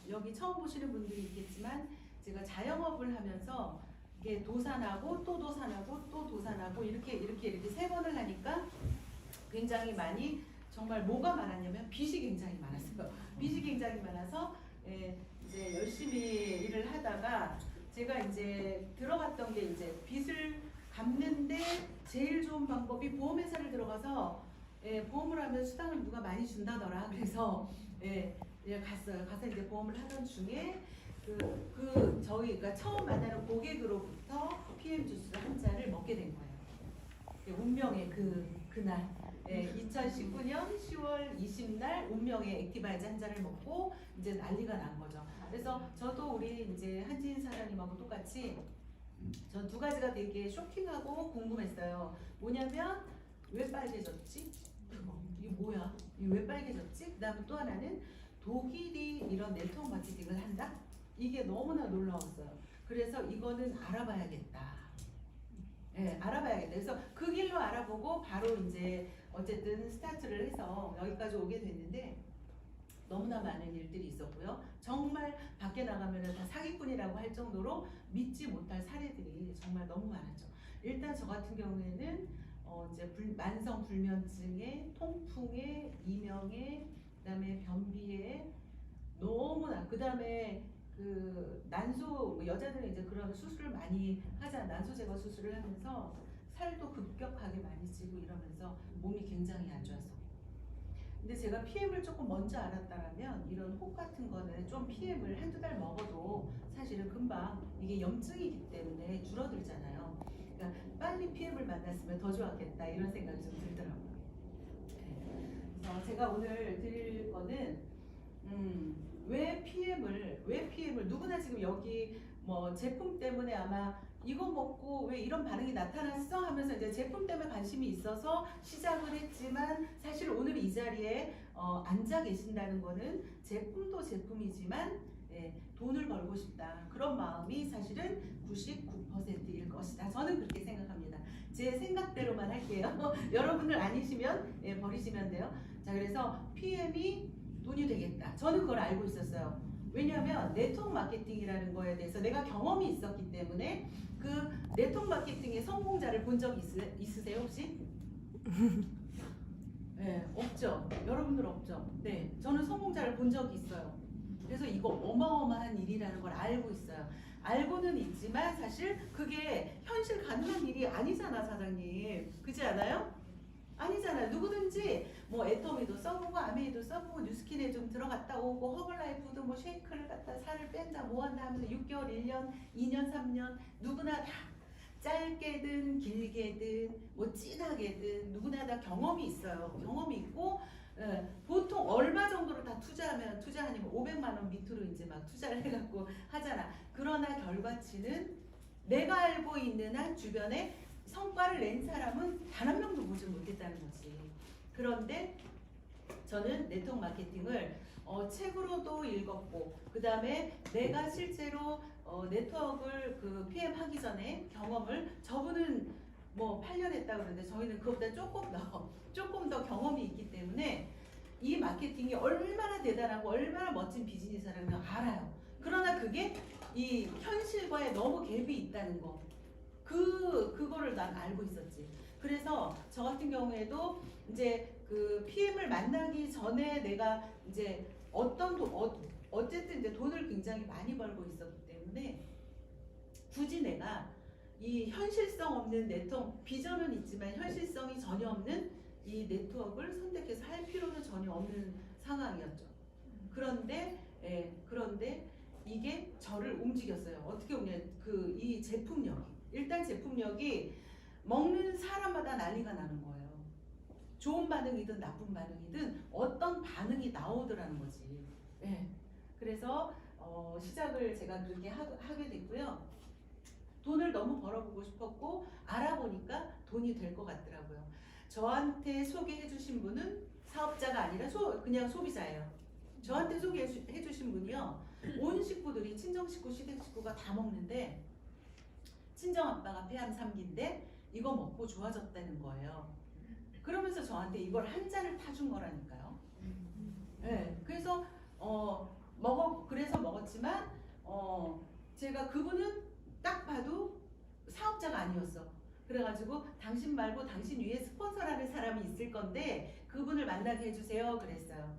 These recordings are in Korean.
여기 처음 보시는 분들이 있겠지만 제가 자영업을 하면서 이게 도산하고 또 도산하고 또 도산하고 이렇게 세 번을 하니까 굉장히 많이 정말 뭐가 많았냐면 빚이 굉장히 많았어요. 빚이 굉장히 많아서 이제 열심히 일을 하다가 제가 이제 들어갔던 게 이제 빚을 갚는데 제일 좋은 방법이 보험회사를 들어가서 보험을 하면 수당을 누가 많이 준다더라. 그래서 갔어요. 가서 이제 보험을 하던 중에 저희가 처음 만나는 고객으로부터 PM 주스 한 잔을 먹게 된 거예요. 운명의 그날 2019년 10월 20날 운명의 액티바이즈 한 잔을 먹고 이제 난리가 난 거죠. 그래서 저도 우리 이제 한지인 사장님하고 똑같이 전 두 가지가 되게 쇼킹하고 궁금했어요. 뭐냐면 왜 빨개졌지? 이게 뭐야? 이게 왜 빨개졌지? 그다음에 또 하나는 독일이 이런 네트워크 마케팅을 한다? 이게 너무나 놀라웠어요. 그래서 이거는 알아봐야겠다. 알아봐야겠다. 그래서 그 길로 알아보고 바로 이제 어쨌든 스타트를 해서 여기까지 오게 됐는데 너무나 많은 일들이 있었고요. 정말 밖에 나가면 다 사기꾼이라고 할 정도로 믿지 못할 사례들이 정말 너무 많았죠. 일단 저 같은 경우에는 이제 만성 불면증에 통풍에 이명에 그다음에 변비에 너무나 그다음에 난소 여자들은 이제 그런 수술을 많이 하잖아. 난소 제거 수술을 하면서 살도 급격하게 많이 찌고 이러면서 몸이 굉장히 안 좋았어. 근데 제가 PM을 조금 먼저 알았다면 이런 혹 같은 거는 좀 PM을 한두 달 먹어도 사실은 금방 이게 염증이기 때문에 줄어들잖아요. 그러니까 빨리 PM을 만났으면 더 좋았겠다 이런 생각이 좀 들더라고요. 그래서 제가 오늘 드릴 거는 왜 PM을 누구나 지금 여기 뭐 제품 때문에 아마 이거 먹고 왜 이런 반응이 나타났어 하면서 이제 제품 때문에 관심이 있어서 시작을 했지만 사실 오늘 이 자리에 앉아 계신다는 거는 제품도 제품이지만 돈을 벌고 싶다 그런 마음이 사실은 99%일 것이다. 저는 그렇게 생각합니다. 제 생각대로만 할게요. 여러분들 아니시면 버리시면 돼요. 자, 그래서 PM이 돈이 되겠다. 저는 그걸 알고 있었어요. 왜냐하면 네트워크 마케팅이라는 거에 대해서 내가 경험이 있었기 때문에 그 네트워크 마케팅의 성공자를 본 적 있으세요 혹시? 네, 없죠. 여러분들 없죠. 네, 저는 성공자를 본 적이 있어요. 그래서 이거 어마어마한 일이라는 걸 알고 있어요. 알고는 있지만 사실 그게 현실 가능한 일이 아니잖아, 사장님. 그렇지 않아요? 아니잖아요. 누구든지 뭐 애터미도 써보고 아메이도 써보고 뉴스킨에 좀 들어갔다 오고 허벌라이프도 뭐 쉐이크를 갖다 살을 뺀다 뭐 한다 하면서 6개월, 1년, 2년, 3년 누구나 다 짧게든 길게든 뭐 진하게든 누구나 다 경험이 있어요. 경험이 있고 보통 얼마 정도를 다 투자하냐면 500만 원 밑으로 이제 막 투자를 해갖고 하잖아. 그러나 결과치는 내가 알고 있는 한 주변에 성과를 낸 사람은 단 한 명도 보지 못했다는 거지. 그런데 저는 네트워크 마케팅을 책으로도 읽었고 그 다음에 내가 실제로 네트워크를 PM 하기 전에 경험을 저분은 뭐 8년 했다고 그러는데 저희는 그것보다 조금 더 경험이 있기 때문에 이 마케팅이 얼마나 대단하고 얼마나 멋진 비즈니스라는 걸 알아요. 그러나 그게 이 현실과의 너무 갭이 있다는 거. 그거를 난 알고 있었지. 그래서 저 같은 경우에도 이제 그 PM을 만나기 전에 내가 이제 어쨌든 이제 돈을 굉장히 많이 벌고 있었기 때문에 굳이 내가 이 현실성 없는 네트워크 비전은 있지만 현실성이 전혀 없는 이 네트워크를 선택해서 할 필요는 전혀 없는 상황이었죠. 그런데 이게 저를 움직였어요. 어떻게 보면 이 제품력이 일단 제품력이 먹는 사람마다 난리가 나는 거예요. 좋은 반응이든 나쁜 반응이든 어떤 반응이 나오더라는 거지. 그래서 시작을 제가 그렇게 하게 됐고요. 돈을 너무 벌어보고 싶었고 알아보니까 돈이 될 것 같더라고요. 저한테 소개해 주신 분은 사업자가 아니라 그냥 소비자예요. 저한테 소개해 주신 분이요. 온 식구들이 친정 식구, 시댁 식구가 다 먹는데 친정 아빠가 폐암 3기인데 이거 먹고 좋아졌다는 거예요. 그러면서 저한테 이걸 한 잔을 타준 거라니까요. 그래서 제가 그분은 딱 봐도 사업자가 아니었어. 그래가지고 당신 말고 당신 위에 스폰서라는 사람이 있을 건데 그분을 만나게 해주세요 그랬어요.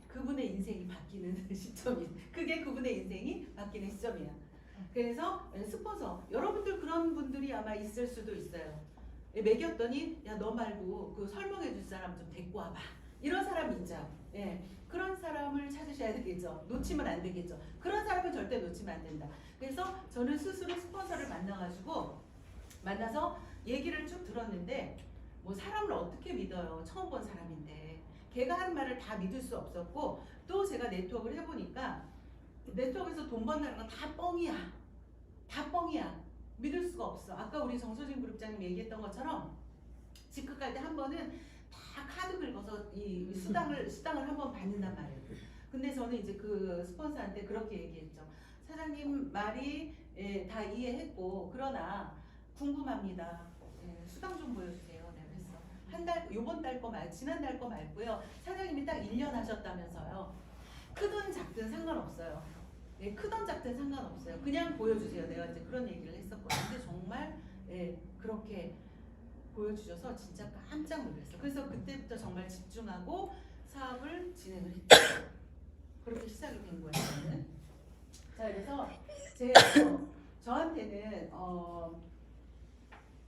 그분의 인생이 바뀌는 시점이, 그게 그분의 인생이 바뀌는 시점이야. 그래서 스폰서, 여러분들 그런 분들이 아마 있을 수도 있어요. 매겼더니 야 너 말고 그 설명해 줄 사람 좀 데리고 와봐, 이런 사람이 있죠. 예, 그런 사람을 찾으셔야 되겠죠. 놓치면 안 되겠죠. 그런 사람은 절대 놓치면 안 된다. 그래서 저는 스스로 스폰서를 만나서 얘기를 쭉 들었는데, 뭐 사람을 어떻게 믿어요? 처음 본 사람인데. 걔가 하는 말을 다 믿을 수 없었고, 또 제가 네트워크를 해보니까 네트워크에서 돈 번다는 건 다 뻥이야. 다 뻥이야. 믿을 수가 없어. 아까 우리 정소진 그룹장님 얘기했던 것처럼 직급 갈 때 한 번은 다 카드 긁어서 이 수당을 한번 받는단 말이에요. 근데 저는 이제 그 스폰서한테 그렇게 얘기했죠. 사장님 말이 다 이해했고, 그러나 궁금합니다. 수당 좀 보여주세요. 내가 그랬어. 한 달, 요번 달 거 지난달 거 말고요. 사장님이 딱 1년 하셨다면서요. 크든 작든 상관없어요. 크든 작든 상관없어요. 그냥 보여주세요. 내가 이제 그런 얘기를 했었거든요. 근데 정말 그렇게 보여주셔서 진짜 깜짝 놀랐어요. 그래서 그때부터 정말 집중하고 사업을 진행을 했죠. 그렇게 시작이 된 거예요. 저는. 자, 그래서 저한테는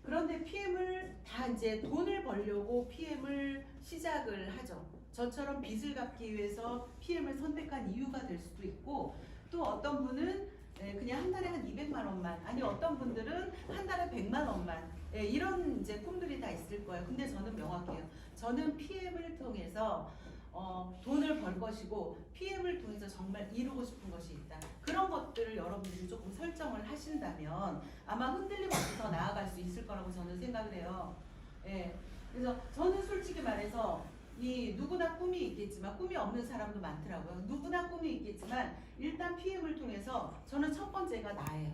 그런데 PM을 다 이제 돈을 벌려고 PM을 시작을 하죠. 저처럼 빚을 갚기 위해서 PM을 선택한 이유가 될 수도 있고, 또 어떤 분은 그냥 한 달에 한 200만 원만, 아니 어떤 분들은 한 달에 100만 원만, 이런 이제 꿈들이 다 있을 거예요. 근데 저는 명확해요. 저는 PM을 통해서 돈을 벌 것이고, PM을 통해서 정말 이루고 싶은 것이 있다. 그런 것들을 여러분들이 조금 설정을 하신다면 아마 흔들림 없이 더 나아갈 수 있을 거라고 저는 생각을 해요. 그래서 저는 솔직히 말해서 이 누구나 꿈이 있겠지만 꿈이 없는 사람도 많더라고요. 누구나 꿈이 있겠지만 일단 PM을 통해서 저는 첫 번째가 나예요.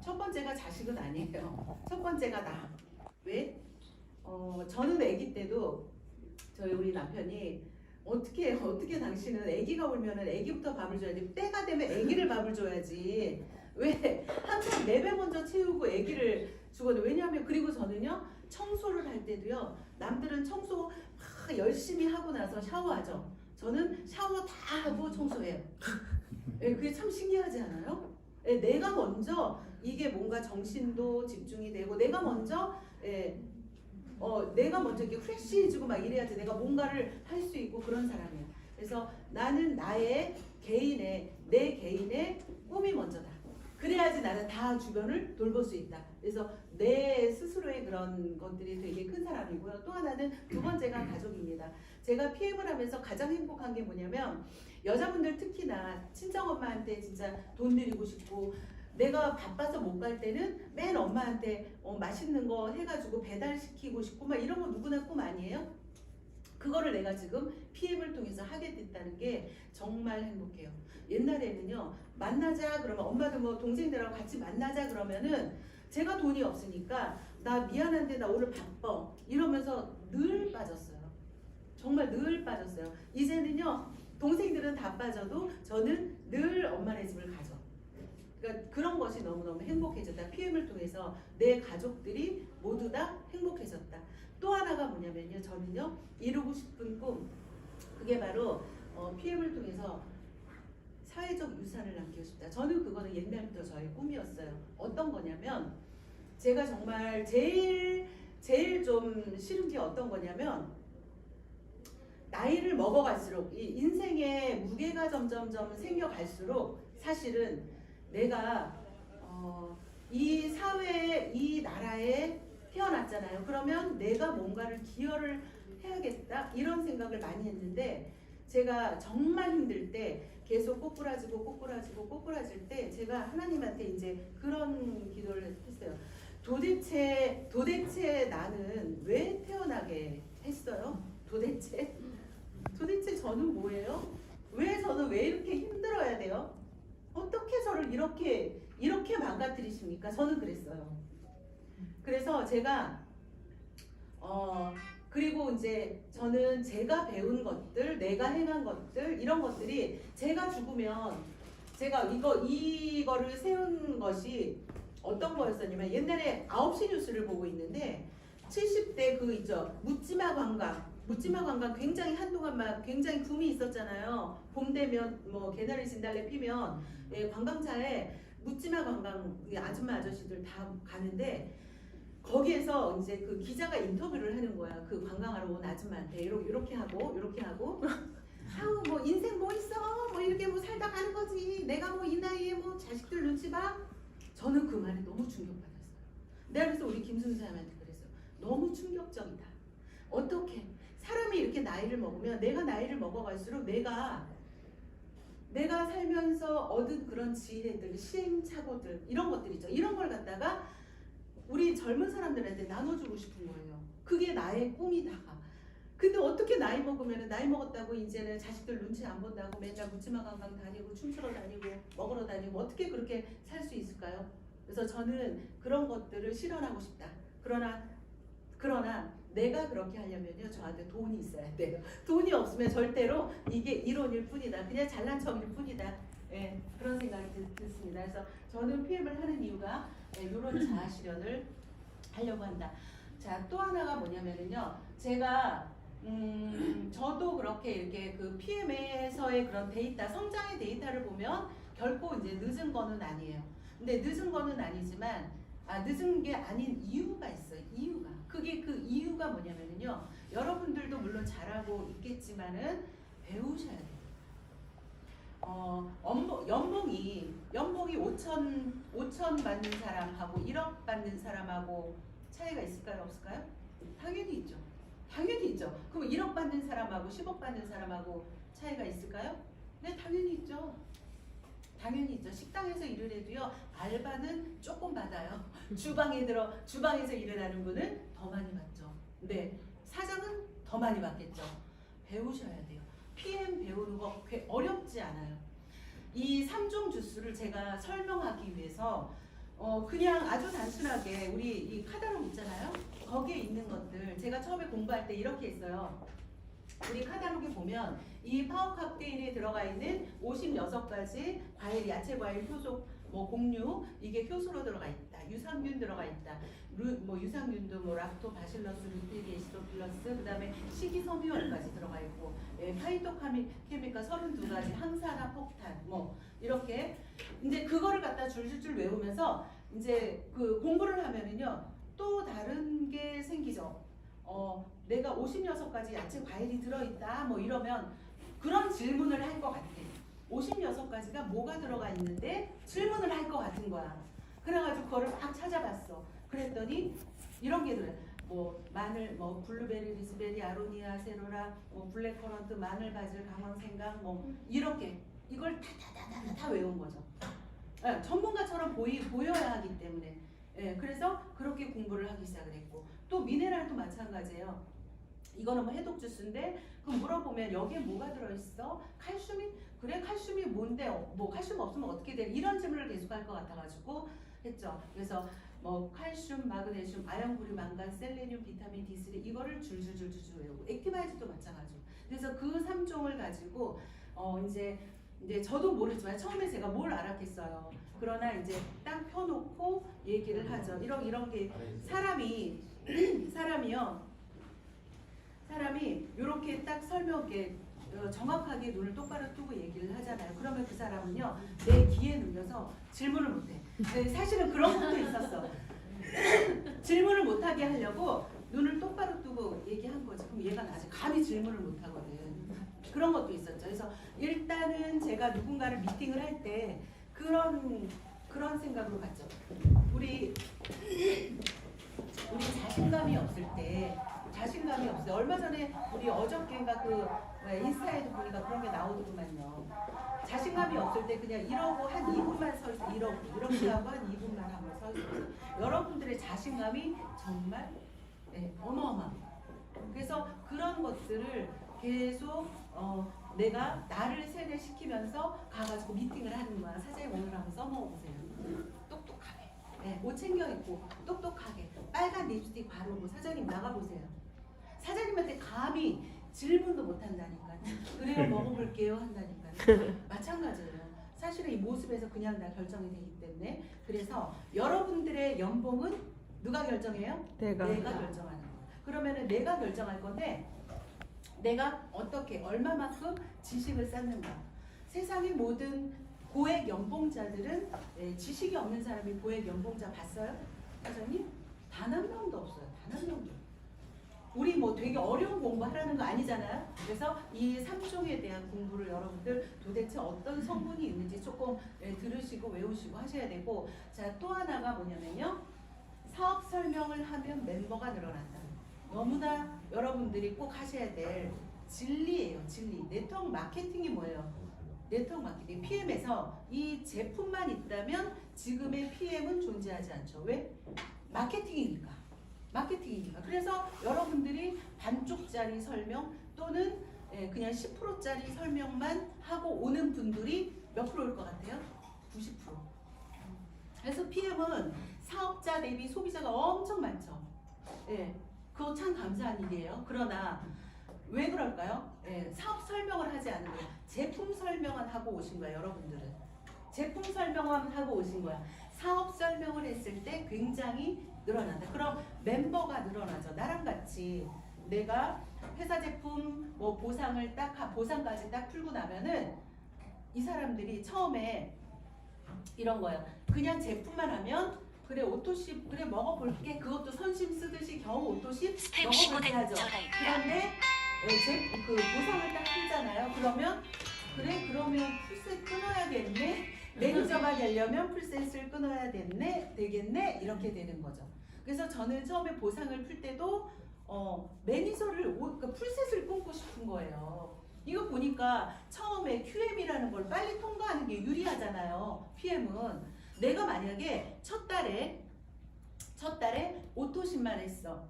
첫 번째가 자식은 아니에요. 첫 번째가 나. 왜? 저는 아기 때도 저희 우리 남편이 어떻게 당신은 아기가 울면은 아기부터 밥을 줘야지, 때가 되면 아기를 밥을 줘야지, 왜 항상 내배 먼저 채우고 아기를 주거든요. 왜냐하면, 그리고 저는요 청소를 할 때도요, 남들은 청소 막 열심히 하고 나서 샤워하죠. 저는 샤워 다 하고 청소해요. 그게 참 신기하지 않아요? 내가 먼저 이게 뭔가 정신도 집중이 되고, 내가 먼저 내가 먼저 이렇게 프레시해지고 막 이래야지 내가 뭔가를 할 수 있고 그런 사람이야. 그래서 나는 나의 내 개인의 꿈이 먼저다. 그래야지 나는 다 주변을 돌볼 수 있다. 그래서 내 스스로의 그런 것들이 되게 큰 사람이고요. 또 하나는 두 번째가 가족입니다. 제가 PM을 하면서 가장 행복한 게 뭐냐면, 여자분들 특히나 친정엄마한테 진짜 돈 드리고 싶고, 내가 바빠서 못 갈 때는 맨 엄마한테 맛있는 거 해가지고 배달시키고 싶고 막 이런 거 누구나 꿈 아니에요? 그거를 내가 지금 PM을 통해서 하게 됐다는 게 정말 행복해요. 옛날에는요, 만나자 그러면 엄마도 뭐 동생들하고 같이 만나자 그러면은 제가 돈이 없으니까 나 미안한데 나 오늘 바빠 이러면서 늘 빠졌어요. 정말 늘 빠졌어요. 이제는요, 동생들은 다 빠져도 저는 늘 엄마네 집을 가죠. 그러니까 그런 것이 너무너무 행복해졌다. PM을 통해서 내 가족들이 모두 다 행복해졌다. 또 하나가 뭐냐면요, 저는요 이루고 싶은 꿈, 그게 바로 PM을 통해서 사회적 유산을 남기고 싶다. 저는 그거는 옛날부터 저의 꿈이었어요. 어떤 거냐면, 제가 정말 제일 좀 싫은 게 어떤 거냐면, 나이를 먹어갈수록 이 인생의 무게가 점점점 생겨갈수록 사실은 내가 이 사회에, 이 나라에 태어났잖아요. 그러면 내가 뭔가를 기여를 해야겠다, 이런 생각을 많이 했는데, 제가 정말 힘들 때 계속 꼬꾸라질 때 제가 하나님한테 이제 그런 기도를 했어요. 도대체 나는 왜 태어나게 했어요? 도대체 저는 뭐예요? 저는 왜 이렇게 힘들어야 돼요? 어떻게 저를 이렇게 망가뜨리십니까? 저는 그랬어요. 그래서 제가 그리고 이제 저는 제가 배운 것들, 내가 행한 것들, 이런 것들이 제가 죽으면 제가 이거를 세운 것이 어떤 거였었냐면 옛날에 9시 뉴스를 보고 있는데 70대 그 있죠. 묻지마 관광 굉장히 한동안 막 굉장히 붐이 있었잖아요. 봄 되면 뭐 개나리 진달래 피면 관광차에 묻지마 관광 아줌마 아저씨들 다 가는데 거기에서 이제 그 기자가 인터뷰를 하는 거야. 그 관광하러 온 아줌마한테 이렇게 하고 아우 뭐 인생 뭐 있어 뭐 이렇게 뭐 살다 가는 거지 내가 뭐 이 나이에 뭐 자식들 눈치 봐. 저는 그 말에 너무 충격받았어요. 내가 그래서 우리 김순 사람한테 그랬어요. 너무 충격적이다. 어떻게 사람이 이렇게 나이를 먹으면 내가 나이를 먹어갈수록 내가 살면서 얻은 그런 지혜들, 시행착오들 이런 것들 있죠. 이런 걸 갖다가 우리 젊은 사람들한테 나눠주고 싶은 거예요. 그게 나의 꿈이다. 근데 어떻게 나이 먹으면 나이 먹었다고 이제는 자식들 눈치 안 본다고 맨날 묻지마 관광 다니고 춤추러 다니고 먹으러 다니고 어떻게 그렇게 살 수 있을까요? 그래서 저는 그런 것들을 실현하고 싶다. 그러나 내가 그렇게 하려면요 저한테 돈이 있어야 돼요. 돈이 없으면 절대로 이게 이론일 뿐이다. 그냥 잘난 척일 뿐이다. 예, 그런 생각이 듭니다. 그래서 저는 PM을 하는 이유가 이런 자아 실현을 하려고 한다. 자, 또 하나가 뭐냐면요. 제가 저도 그렇게 이렇게 그 PM에서의 그런 데이터, 성장의 데이터를 보면 결코 이제 늦은 거는 아니에요. 근데 늦은 거는 아니지만 늦은 게 아닌 이유가 있어요. 그게 그 이유가 뭐냐면요. 여러분들도 물론 잘하고 있겠지만은 배우셔야 돼요. 연봉이 5천 받는 사람하고 1억 받는 사람하고 차이가 있을까요? 없을까요? 당연히 있죠. 그럼 1억 받는 사람하고 10억 받는 사람하고 차이가 있을까요? 네, 당연히 있죠. 식당에서 일을 해도요, 알바는 조금 받아요. 주방에서 일을 하는 분은 더 많이 받죠. 네, 사장은 더 많이 받겠죠. 배우셔야 돼요. PM 배우는 거 어렵지 않아요. 이 3종 주스를 제가 설명하기 위해서 그냥 아주 단순하게 우리 이 카다로그 있잖아요. 거기에 있는 것들 제가 처음에 공부할 때 이렇게 했어요. 우리 카다로그에 보면 이 파워 카페인에 들어가 있는 56가지 과일, 야채, 과일, 효소, 뭐 곡류 이게 효소로 들어가 있다. 유산균 들어가 있다. 유산균도 뭐 락토바실러스, 루테게시토필러스, 그다음에 식이섬유원까지 들어가 있고, 파이토케미칼 32가지, 항산화, 폭탄, 뭐 이렇게 이제 그거를 갖다 줄줄줄 외우면서 이제 그 공부를 하면은요 또 다른 게 생기죠. 내가 56가지 야채 과일이 들어있다 뭐 이러면 그런 질문을 할 것 같아. 56가지가 뭐가 들어가 있는데 질문을 할 것 같은 거야. 그래가지고 그거를 막 찾아봤어. 그랬더니 이런 게 들어요. 뭐 마늘, 뭐 블루베리, 리스베리, 아로니아, 세로라, 뭐 블랙커런트, 마늘, 바질, 강황, 생강, 뭐 이렇게 이걸 다 외운 거죠. 전문가처럼 보여야 하기 때문에. 그래서 그렇게 공부를 하기 시작을 했고, 또 미네랄도 마찬가지예요. 이거는 뭐 해독 주스인데 그럼 물어보면 여기에 뭐가 들어있어? 칼슘이? 그래 칼슘이 뭔데? 뭐 칼슘 없으면 어떻게 돼? 이런 질문을 계속 할 것 같아가지고 했죠. 그래서 뭐 칼슘, 마그네슘, 아연구리, 망간, 셀레늄, 비타민 D3 이거를 줄줄줄 외우고 액티바이즈도 마찬가지고. 그래서 그 3종을 가지고 이제 저도 모르지만 처음에 제가 뭘 알았겠어요. 그러나 이제 딱 펴놓고 얘기를 하죠. 이런 게 사람이 이렇게 딱 설명하게 정확하게 눈을 똑바로 뜨고 얘기를 하잖아요. 그러면 그 사람은요 내 귀에 눌려서 질문을 못해. 사실은 그런 것도 있었어. 질문을 못하게 하려고 눈을 똑바로 뜨고 얘기한 거지. 그럼 얘가 아직 감히 질문을 못하거든. 그런 것도 있었죠. 그래서 일단은 제가 누군가를 미팅을 할 때 그런 생각으로 갔죠. 우리 자신감이 없을 때 얼마 전에 우리 어저께인가 그 인스타에도 보니까 그런 게 나오더구만요. 자신감이 없을 때 그냥 이러고 한 2분만 서 있어. 이렇게 하고 한 2분만 한번 서 있어요. 여러분들의 자신감이 정말 어마어마합니다. 그래서 그런 것들을 계속 내가 나를 세뇌시키면서 가가지고 미팅을 하는 거야. 사장님 오늘 한번 써먹어보세요. 똑똑하게. 옷 챙겨 입고 똑똑하게 빨간 립스틱 바르고 사장님 나가보세요. 사장님한테 감히 질문도 못 한다니까. 그래요 먹어볼게요 한다니까. 마찬가지예요. 사실 사실은 이 모습에서 그냥 다 결정이 되기 때문에 그래서 여러분들의 연봉은 누가 결정해요? 내가 결정하는 거예요. 그러면은 내가 결정할 건데 내가 어떻게 얼마만큼 지식을 쌓는가. 세상의 모든 고액 연봉자들은 지식이 없는 사람이 고액 연봉자 봤어요? 사장님? 단 한 명도 없어요. 단 한 명도. 우리 뭐 되게 어려운 공부하라는 거 아니잖아요. 그래서 이 3종에 대한 공부를 여러분들 도대체 어떤 성분이 있는지 조금 들으시고 외우시고 하셔야 되고, 자, 또 하나가 뭐냐면요. 사업 설명을 하면 멤버가 늘어난다. 너무나 여러분들이 꼭 하셔야 될 진리예요. 진리. 네트워크 마케팅이 뭐예요? 네트워크 마케팅. PM에서 이 제품만 있다면 지금의 PM은 존재하지 않죠. 왜? 마케팅이니까. 그래서 여러분들이 반쪽짜리 설명 또는 그냥 10%짜리 설명만 하고 오는 분들이 몇 프로일 것 같아요? 90%. 그래서 PM은 사업자 대비 소비자가 엄청 많죠. 예, 그거 참 감사한 일이에요. 그러나 왜 그럴까요? 사업 설명을 하지 않은 거예요. 제품 설명만 하고 오신 거예요, 여러분들은. 제품 설명만 하고 오신 거야. 사업 설명을 했을 때 굉장히 늘어난다. 그럼 멤버가 늘어나죠. 나랑 같이 내가 회사 제품 뭐 보상까지 딱 풀고 나면은 이 사람들이 처음에 이런 거예요. 그냥 제품만 하면 그래 오토십 그래 먹어볼게. 그것도 선심 쓰듯이 겨우 오토십 먹어볼게 하죠. 그런데 그 보상을 딱 풀잖아요. 그러면 풀셋 끊어야겠네. 매니저가 되려면 풀셋을 끊어야 되겠네. 이렇게 되는 거죠. 그래서 저는 처음에 보상을 풀 때도 매니저를 그러니까 풀셋을 끊고 싶은 거예요. 이거 보니까 처음에 QM이라는 걸 빨리 통과하는 게 유리하잖아요. PM은 내가 만약에 첫 달에 오토십만 했어.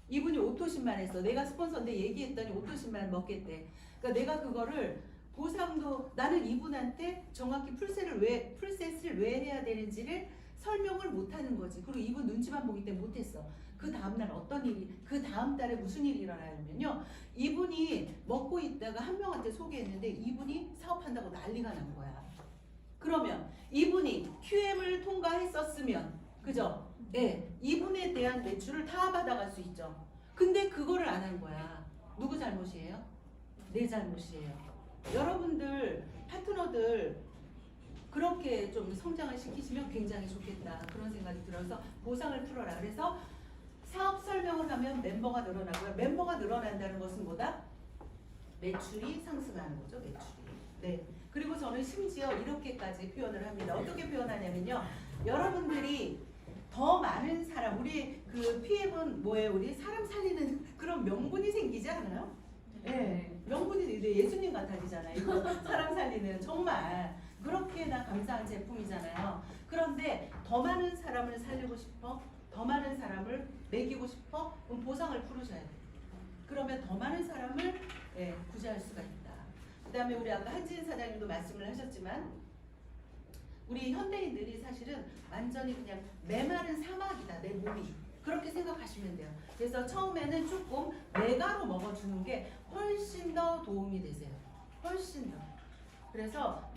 이분이 오토십만 했어. 내가 스폰서인데 얘기했더니 오토십만 먹겠대. 그러니까 내가 그거를 보상도 나는 이분한테 정확히 풀셋을 왜 해야 되는지를 설명을 못하는 거지. 그리고 이분 눈치만 보기 때문에 못했어. 그 다음날 그 다음 달에 무슨 일이 일어나냐면요. 이분이 먹고 있다가 한 명한테 소개했는데 이분이 사업한다고 난리가 난 거야. 그러면 이분이 QM을 통과했었으면, 그죠? 네, 이분에 대한 매출을 다 받아갈 수 있죠. 근데 그거를 안 한 거야. 누구 잘못이에요? 내 잘못이에요. 여러분들 파트너들 그렇게 좀 성장을 시키시면 굉장히 좋겠다. 그런 생각이 들어서 보상을 풀어라. 그래서 사업 설명을 하면 멤버가 늘어나고요. 멤버가 늘어난다는 것은 뭐다? 매출이 상승하는 거죠. 매출이. 네. 그리고 저는 심지어 이렇게까지 표현을 합니다. 어떻게 표현하냐면요. 여러분들이 더 많은 사람, 우리 그 PM은 뭐예요? 우리 사람 살리는 그런 명분이 생기지 않아요? 네. 명분이 예수님 같아지잖아요. 이거 사람 살리는 정말 그렇게나 감사한 제품이잖아요. 그런데 더 많은 사람을 살리고 싶어? 더 많은 사람을 먹이고 싶어? 그럼 보상을 풀으셔야 돼요. 그러면 더 많은 사람을 구제할 수가 있다. 그 다음에 우리 아까 한지인 사장님도 말씀을 하셨지만 우리 현대인들이 사실은 완전히 그냥 메마른 사막이다. 내 몸이. 그렇게 생각하시면 돼요. 그래서 처음에는 조금 메가로 먹어주는 게 훨씬 더 도움이 되세요. 훨씬 더. 그래서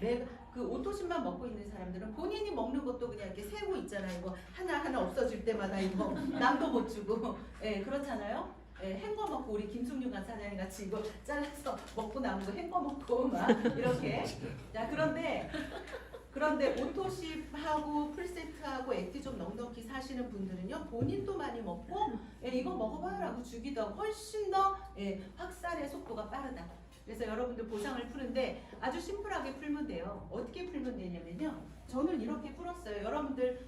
그 오토십만 먹고 있는 사람들은 본인이 먹는 것도 그냥 이렇게 세고 있잖아요. 이거 하나하나 없어질 때마다 이거 남도 못 주고. 그렇잖아요. 헹궈 먹고 우리 김숙윤 사장님 같이 이거 잘라서 먹고 남은 거 헹궈 먹고 막 이렇게. 자, 그런데 오토십하고 풀세트하고 액티 좀 넉넉히 사시는 분들은요. 본인도 많이 먹고 이거 먹어봐라고 주기도 하고 훨씬 더 확산의 속도가 빠르다. 그래서 여러분들 보상을 푸는데 아주 심플하게 풀면 돼요. 어떻게 풀면 되냐면요. 저는 이렇게 풀었어요. 여러분들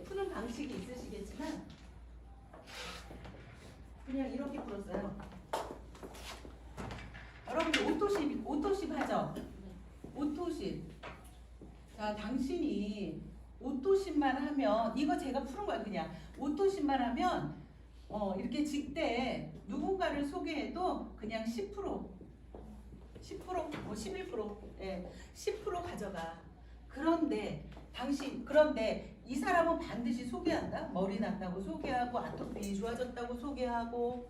푸는 방식이 있으시겠지만 그냥 이렇게 풀었어요. 여러분들 오토십 하죠? 오토십. 자, 당신이 오토십만 하면 이거 제가 푸는 거야. 그냥 오토십만 하면 이렇게 직대 누군가를 소개해도 그냥 10%, 뭐 11%, 10% 가져가. 그런데 이 사람은 반드시 소개한다. 머리 났다고 소개하고 아토피 좋아졌다고 소개하고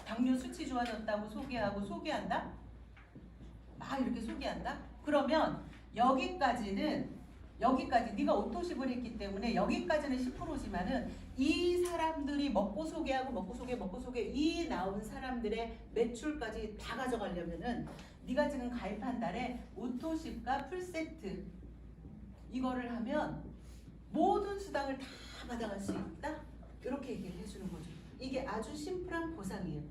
당뇨 수치 좋아졌다고 소개한다. 막 이렇게 소개한다. 그러면 여기까지 네가 오토십을 했기 때문에 여기까지는 10%지만은 이 사람들이 먹고 소개하고 이 나온 사람들의 매출까지 다 가져가려면은 네가 지금 가입한 달에 오토십과 풀세트 이거를 하면 모든 수당을 다 받아갈 수 있다. 이렇게 얘기를 해주는 거죠. 이게 아주 심플한 보상이에요.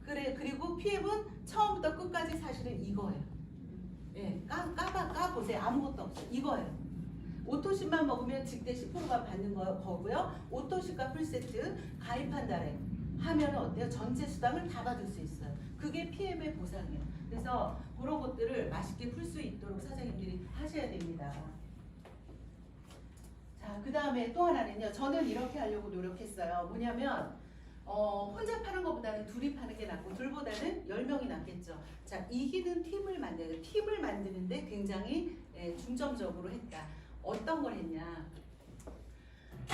그리고 PF는 처음부터 끝까지 사실은 이거예요. 예, 까보세요. 아무것도 없어요. 이거예요. 오토십만 먹으면 직대 10%가 받는 거고요. 오토십과 풀세트 가입한 달에 하면 어때요? 전체 수당을 다 받을 수 있어요. 그게 PM의 보상이에요. 그래서 그런 것들을 맛있게 풀 수 있도록 사장님들이 하셔야 됩니다. 자, 그 다음에 또 하나는요. 저는 이렇게 하려고 노력했어요. 뭐냐면 혼자 파는 것보다는 둘이 파는 게 낫고 둘보다는 10명이 낫겠죠. 자, 이기는 팀을 만드는데 굉장히 중점적으로 했다. 어떤 걸 했냐?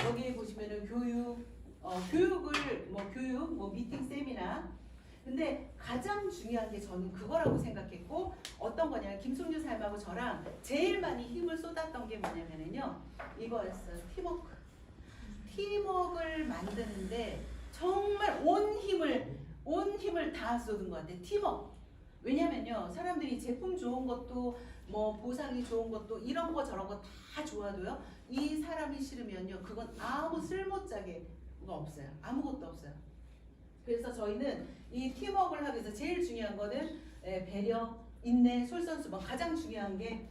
여기 보시면은 교육, 미팅, 세미나. 근데 가장 중요한 게 저는 그거라고 생각했고 어떤 거냐? 김송주 사람하고 저랑 제일 많이 힘을 쏟았던 게 뭐냐면요, 이거였어요. 팀워크를 만드는데 정말 온 힘을 다 쏟은 것 같아요. 팀워크. 왜냐면요, 사람들이 제품 좋은 것도 뭐 보상이 좋은 것도 이런 거 저런 거 다 좋아도요, 이 사람이 싫으면요, 그건 아무 쓸모짜게가 없어요. 아무것도 없어요. 그래서 저희는 이 팀워크를 하기 위해서 제일 중요한 거는 배려, 인내, 솔선수범. 가장 중요한 게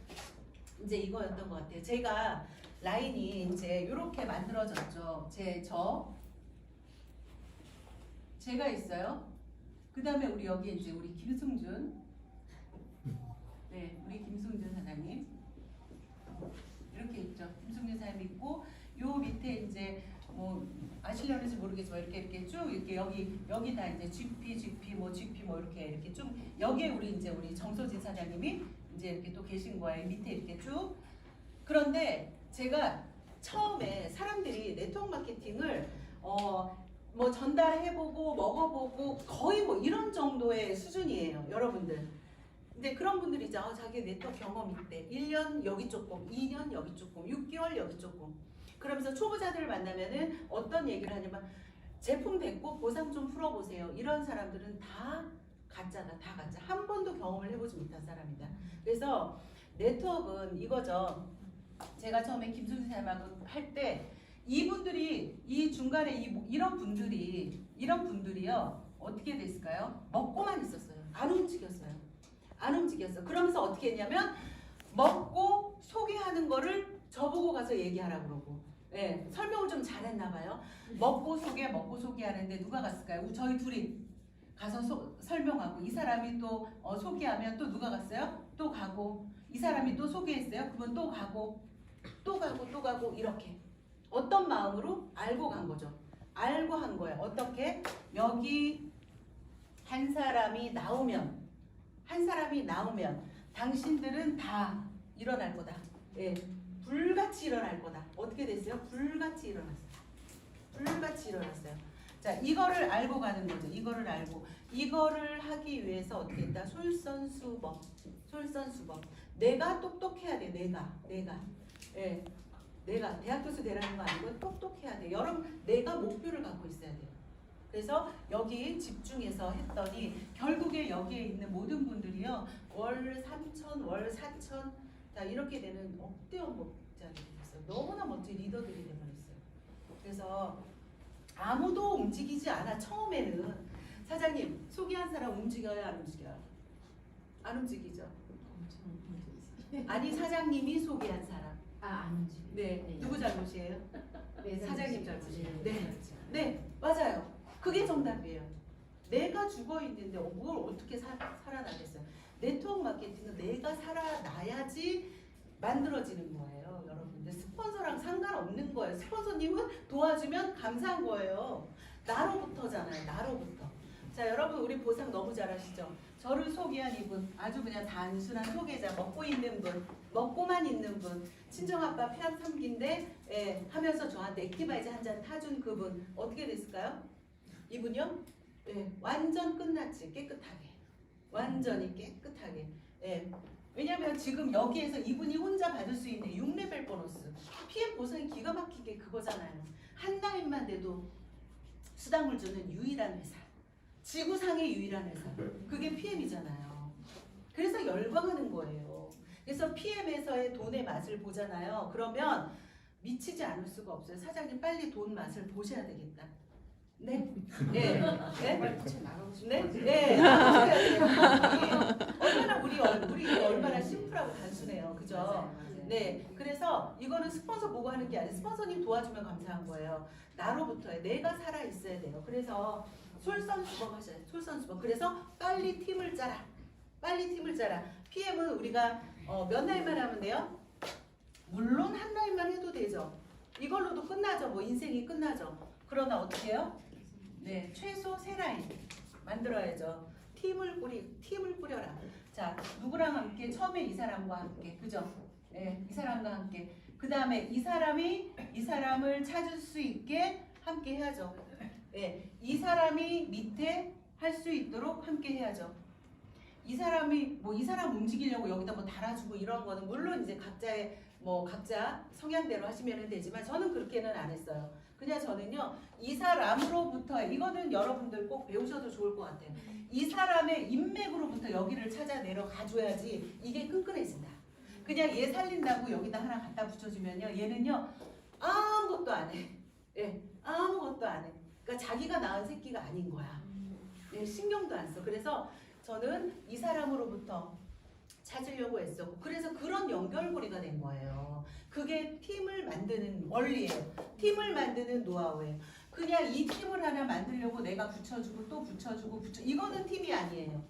이제 이거였던 것 같아요. 제가 라인이 이제 이렇게 만들어졌죠. 제가 있어요. 그 다음에 우리 여기 이제 우리 김승준, 우리 김승준 사장님 이렇게 있죠. 김승준 사장님 있고 요 밑에 이제 뭐 아시려는지 모르겠지만 이렇게 쭉 이렇게 여기 다 이제 GP 뭐 이렇게 쭉 여기에 우리 정소진 사장님이 이제 이렇게 또 계신 거예요. 밑에 이렇게 쭉. 그런데 제가 처음에 사람들이 네트워크 마케팅을 뭐 전달해보고 먹어보고 거의 뭐 이런 정도의 수준이에요, 여러분들. 근데 그런 분들이 있죠. 자기 네트워크 경험 있대. 1년 여기 조금, 2년 여기 조금, 6개월 여기 조금. 그러면서 초보자들을 만나면은 어떤 얘기를 하냐면 제품 뵙고 보상 좀 풀어보세요. 이런 사람들은 다 가짜다, 다 가짜. 한 번도 경험을 해보지 못한 사람이다. 그래서 네트워크는 이거죠. 제가 처음에 김순희 사람하고 할 때 이분들이 이 중간에 이런 분들이요 어떻게 됐을까요? 먹고만 있었어요. 안 움직였어요. 그러면서 어떻게 했냐면 먹고 소개하는 거를 저보고 가서 얘기하라고 그러고, 설명을 좀 잘했나 봐요. 먹고 소개하는데 누가 갔을까요? 저희 둘이 가서 설명하고 이 사람이 또 소개하면 또 누가 갔어요? 또 가고 이 사람이 또 소개했어요? 그러면 또 가고 이렇게. 어떤 마음으로? 알고 간 거죠. 알고 한 거예요. 어떻게? 여기 한 사람이 나오면 당신들은 다 일어날 거다. 불같이 일어날 거다. 어떻게 됐어요? 불같이 일어났어요. 자, 이거를 알고 가는 거죠. 이거를 하기 위해서 어떻게 했다? 솔선수범. 내가 똑똑해야 돼. 내가 대학 교수 되라는 거 아니고 똑똑해야 돼. 여러분, 내가 목표를 갖고 있어야 돼요. 그래서 여기 집중해서 했더니 결국에 여기에 있는 모든 분들이요, 월 3천, 월 4천, 자 이렇게 되는 억대원 목자들이 됐어요. 너무나 멋진 리더들이 되어버렸어요. 그래서 아무도 움직이지 않아. 처음에는 사장님 소개한 사람 움직여요, 안 움직여요? 안 움직이죠. 아니, 사장님이 소개한 사람. 안 움직여요. 네, 누구 잘못이에요? 사장님 잘못이에요. 네, 맞아요. 그게 정답이에요. 내가 죽어 있는데 뭘 어떻게 살아나겠어요? 네트워크 마케팅은 내가 살아나야지 만들어지는 거예요, 여러분들. 스폰서랑 상관없는 거예요. 스폰서님은 도와주면 감사한 거예요. 나로부터잖아요. 자, 여러분, 우리 보상 너무 잘하시죠? 저를 소개한 이분, 아주 그냥 단순한 소개자, 먹고만 있는 분, 친정아빠 폐암 3기인데 하면서 저한테 액티바이즈 한 잔 타준 그분, 어떻게 됐을까요? 이분요? 완전 끝났지. 깨끗하게. 완전히 깨끗하게. 왜냐면 지금 여기에서 이분이 혼자 받을 수 있는 6레벨 보너스. PM 보상이 기가 막히게 그거잖아요. 한라인만 돼도 수당을 주는 유일한 회사. 지구상의 유일한 회사. 그게 PM이잖아요. 그래서 열광하는 거예요. 그래서 PM에서의 돈의 맛을 보잖아요. 그러면 미치지 않을 수가 없어요. 사장님 빨리 돈 맛을 보셔야 되겠다. 네? 네? 네? 네? 네. 얼마나 우리 얼마나 심플하고 단순해요. 그죠? 네. 그래서 이거는 스폰서 보고 하는 게 아니라 스폰서님 도와주면 감사한 거예요. 나로부터요. 내가 살아 있어야 돼요. 그래서 솔선수범 하셔야 돼요. 솔선수범. 그래서 빨리 팀을 짜라. 빨리 팀을 짜라. PM은 우리가 몇 라인만 하면 돼요? 물론 한 라인만 해도 되죠. 이걸로도 끝나죠. 뭐 인생이 끝나죠. 그러나 어떻게 해요? 네, 최소 3라인 만들어야죠. 팀을 꾸려라. 자, 누구랑 함께? 처음에 이 사람과 함께. 그죠? 네, 이 사람과 함께. 그 다음에 이 사람을 찾을 수 있게 함께 해야죠. 네, 이 사람이 밑에 할 수 있도록 함께 해야죠. 이 사람 움직이려고 여기다 뭐 달아주고 이런 거는 물론 이제 각자 성향대로 하시면 되지만 저는 그렇게는 안 했어요. 그냥 저는요, 이 사람으로부터, 이거는 여러분들 꼭 배우셔도 좋을 것 같아요. 이 사람의 인맥으로부터 여기를 찾아 내려가줘야지 이게 끈끈해진다. 그냥 얘 살린다고 여기다 하나 갖다 붙여주면요, 얘는요 아무것도 안 해. 예, 아무것도 안 해. 그러니까 자기가 낳은 새끼가 아닌 거야. 예, 신경도 안 써. 그래서 저는 이 사람으로부터 찾으려고 했었고, 그래서 그런 연결고리가 된 거예요. 그게 팀을 만드는 원리예요. 팀을 만드는 노하우예요. 그냥 이 팀을 하나 만들려고 내가 붙여주고 또 붙여주고 이거는 팀이 아니에요.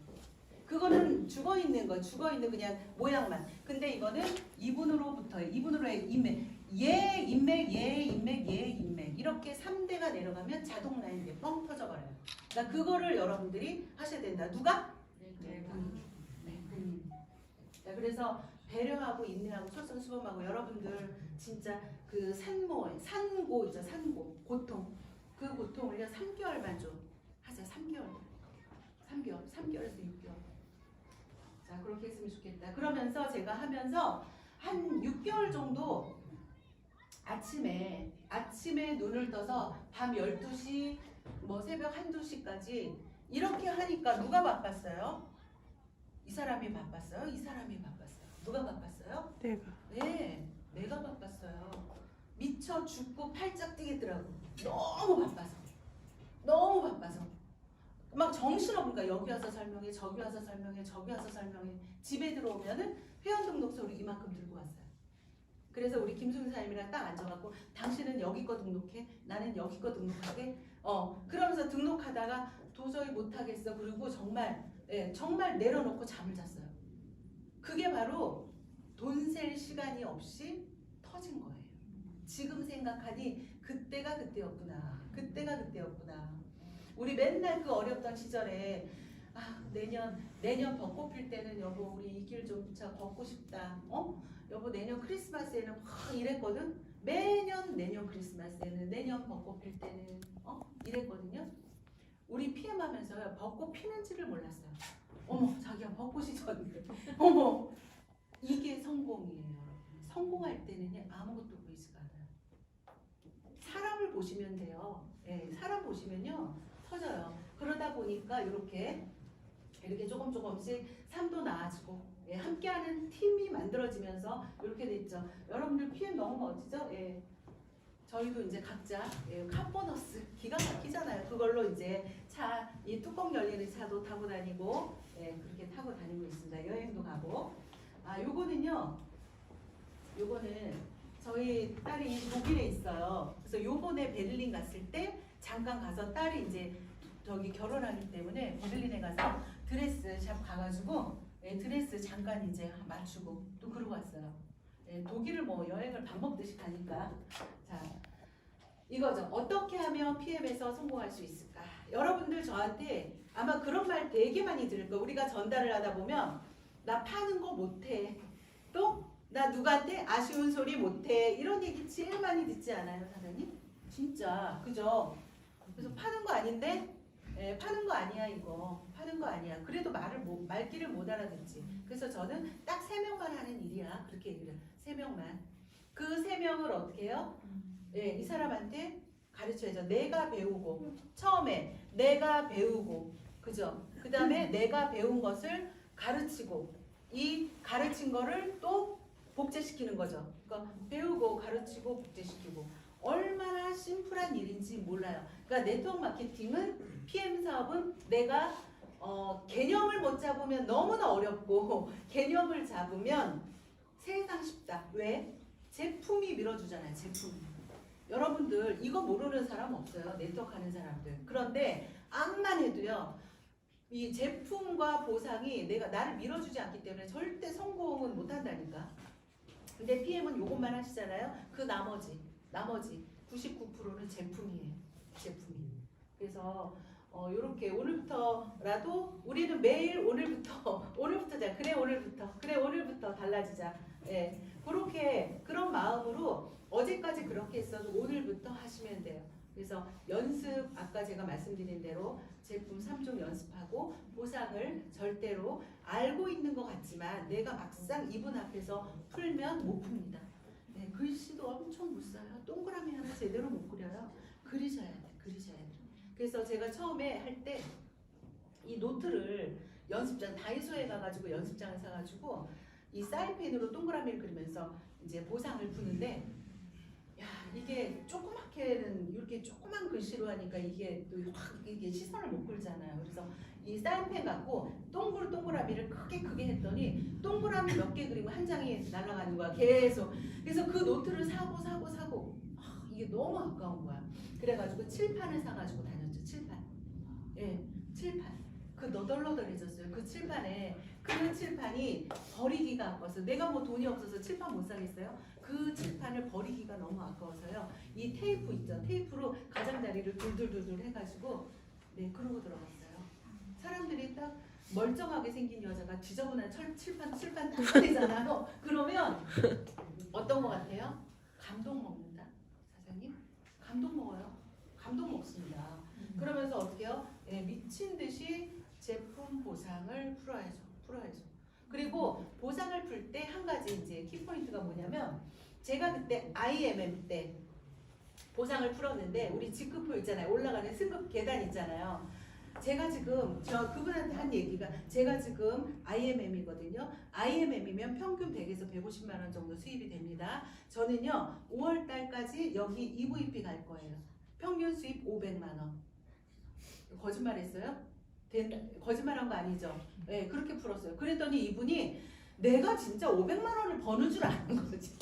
그거는 죽어있는 그냥 모양만. 근데 이거는 이분으로부터의 인맥, 얘 인맥, 얘 인맥, 얘 인맥, 이렇게 3대가 내려가면 자동 라인이 뻥 터져버려요. 그러니까 그거를 여러분들이 하셔야 된다. 누가? 자, 그래서 배려하고 인내하고 솔선수범하고 여러분들 진짜 그 산고 있죠. 산고 고통, 그 고통을요 3개월만 좀 하자. 3개월에서 6개월. 자, 그렇게 했으면 좋겠다. 그러면서 제가 하면서 한 6개월 정도 아침에 눈을 떠서 밤 12시 뭐 새벽 1~2시까지 이렇게 하니까 누가 바빴어요? 이 사람이 바빴어요? 이 사람이 바빴어요? 누가 바빴어요? 내가. 네, 내가 바빴어요. 미쳐 죽고 팔짝 뛰겠더라고. 너무 바빠서. 막 정신없으니까 여기 와서 설명해, 저기 와서 설명해, 저기 와서 설명해. 집에 들어오면은 회원 등록서를 이만큼 들고 왔어요. 그래서 우리 김순사님이랑 딱 앉아갖고 당신은 여기 거 등록해, 나는 여기 거 등록하게. 그러면서 등록하다가 도저히 못하겠어. 그리고 정말 내려놓고 잠을 잤어요. 그게 바로 돈 셀 시간이 없이 터진 거예요. 지금 생각하니 그때가 그때였구나. 우리 맨날 그 어렵던 시절에 내년 벚꽃 필 때는 여보 우리 이 길 좀 걷고 싶다. 여보 내년 크리스마스에는 막 이랬거든. 매년 내년 크리스마스에는 내년 벚꽃 필 때는 이랬거든요. 우리 PM 하면서요 벚꽃 피는지를 몰랐어요. 어머 자기야 벚꽃이 졌는데 어머 이게 성공이에요. 성공할 때는요 아무것도 보이지가 않아요. 사람을 보시면 돼요. 네, 사람 보시면요 터져요. 그러다 보니까 이렇게 조금씩 삶도 나아지고 함께하는 팀이 만들어지면서 이렇게 됐죠. 여러분들 PM 너무 멋지죠? 저희도 이제 각자 카보너스 기가 막히잖아요. 그걸로 이제 이 뚜껑 열리는 차도 타고 다니고 그렇게 타고 다니고 있습니다. 여행도 가고. 요거는 저희 딸이 독일에 있어요. 그래서 요번에 베를린 갔을 때 잠깐 가서 딸이 이제 저기 결혼하기 때문에 베를린에 가서 드레스 샵 가가지고 드레스 잠깐 이제 맞추고 또 그러고 왔어요. 독일을 뭐 여행을 밥 먹듯이 가니까. 자, 이거죠. 어떻게 하면 PM에서 성공할 수 있을까? 여러분들 저한테 아마 그런 말 되게 많이 들을 거예요. 우리가 전달을 하다 보면 나 파는 거 못해. 또 나 누구한테 아쉬운 소리 못해. 이런 얘기 제일 많이 듣지 않아요, 사장님? 진짜 그죠? 그래서 파는 거 아닌데 예, 파는 거 아니야 이거. 파는 거 아니야. 그래도 말귀를 못 알아듣지. 그래서 저는 딱 3명만 하는 일이야. 그렇게 얘기를 해요. 3명만. 그 3명을 어떻게 해요? 예, 이 사람한테 가르쳐야죠. 내가 배우고 처음에 내가 배우고 그죠? 그 다음에 내가 배운 것을 가르치고 이 가르친 거를 또 복제시키는 거죠. 그러니까 배우고 가르치고 복제시키고 얼마나 심플한 일인지 몰라요. 그러니까 네트워크 마케팅은 PM 사업은 내가 개념을 못 잡으면 너무나 어렵고 개념을 잡으면 세상 쉽다. 왜? 제품이 밀어주잖아요. 제품. 여러분들 이거 모르는 사람 없어요. 네트워크 하는 사람들. 그런데 암만 해도요. 이 제품과 보상이 내가 나를 밀어주지 않기 때문에 절대 성공은 못한다니까. 근데 PM은 요것만 하시잖아요. 그 나머지 99%는 제품이에요. 제품이. 그래서 요렇게 오늘부터라도 우리는 매일 오늘부터 자 그래 오늘부터 달라지자. 예. 그렇게 그런 마음으로 어제까지 그렇게 했어도 오늘부터 하시면 돼요. 그래서 연습 아까 제가 말씀드린 대로 제품 3종 연습하고 보상을 절대로 알고 있는 것 같지만 내가 막상 이분 앞에서 풀면 못 풉니다. 네, 글씨도 엄청 못 써요. 동그라미 하나 제대로 못 그려요. 그리셔야 돼. 그래서 제가 처음에 할 때 이 노트를 연습장 다이소에 가가지고 연습장을 사가지고 이 사인펜으로 동그라미를 그리면서 이제 보상을 푸는데 야 이게 조그맣게는 이렇게 조그만 글씨로 하니까 이게 또 확 이게 시선을 못 끌잖아요. 그래서 이 사인펜 갖고 동그라미를 크게 했더니 동그라미 몇 개 그리고 한 장이 날아가는 거야 계속. 그래서 그 노트를 사고 이게 너무 아까운 거야. 그래가지고 칠판을 사가지고 다녔죠. 칠판. 예, 칠판. 그 너덜너덜해졌어요. 그 칠판에 그 칠판이 버리기가 아까워서 내가 뭐 돈이 없어서 칠판 못 사겠어요? 그 칠판을 버리기가 너무 아까워서요. 이 테이프 있죠. 테이프로 가장자리를 둘둘 해가지고 네 그러고 들어갔어요. 사람들이 딱 멀쩡하게 생긴 여자가 지저분한 칠판 딱 꺼내잖아요. 그러면 어떤 것 같아요? 감동 먹는다. 사장님? 감동 먹어요. 감동 먹습니다. 그러면서 어떻게 해요? 예, 미친 듯이 제품 보상을 풀어야죠. 그리고 보상을 풀 때 한 가지 이제 키포인트가 뭐냐면 제가 그때 IMM 때 보상을 풀었는데 우리 직급표 있잖아요. 올라가는 승급 계단 있잖아요. 제가 지금 저 그분한테 한 얘기가 제가 지금 IMM이거든요. IMM이면 평균 100에서 150만 원 정도 수입이 됩니다. 저는요 5월 달까지 여기 EVP 갈 거예요. 평균 수입 500만 원. 거짓말했어요? 거짓말한 거 아니죠? 네, 그렇게 풀었어요. 그랬더니 이분이 내가 진짜 500만 원을 버는 줄 아는 거지.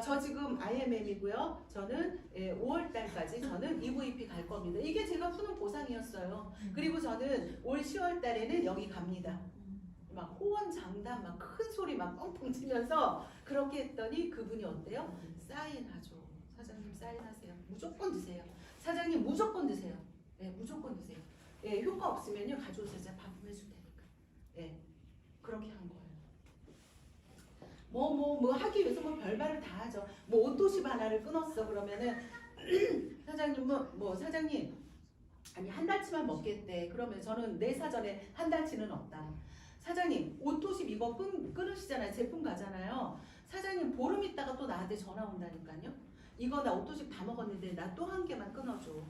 저 지금 IMM이고요. 저는 5월 달까지 저는 EVP 갈 겁니다. 이게 제가 푸는 보상이었어요. 그리고 저는 올 10월 달에는 여기 갑니다. 막 호언장담 막 큰 소리 막 뻥뻥 치면서 그렇게 했더니 그분이 어때요? 사인하죠. 사장님 사인하세요. 무조건 드세요. 사장님 무조건 드세요. 네, 무조건 드세요. 예, 효과 없으면요 가져오세요. 제가 반품해줄 테니까. 예, 그렇게 한 거예요. 뭐 하기 위해서 뭐 별말을 다 하죠. 뭐 옷도시 하나를 끊었어 그러면은 사장님 사장님 아니 한 달치만 먹겠대. 그러면 저는 내 사전에 한 달치는 없다. 사장님 옷도시 이거 끊으시잖아요. 제품 가잖아요. 사장님 보름 있다가 또 나한테 전화 온다니까요. 이거 나 옷도시 다 먹었는데 나 또 한 개만 끊어줘.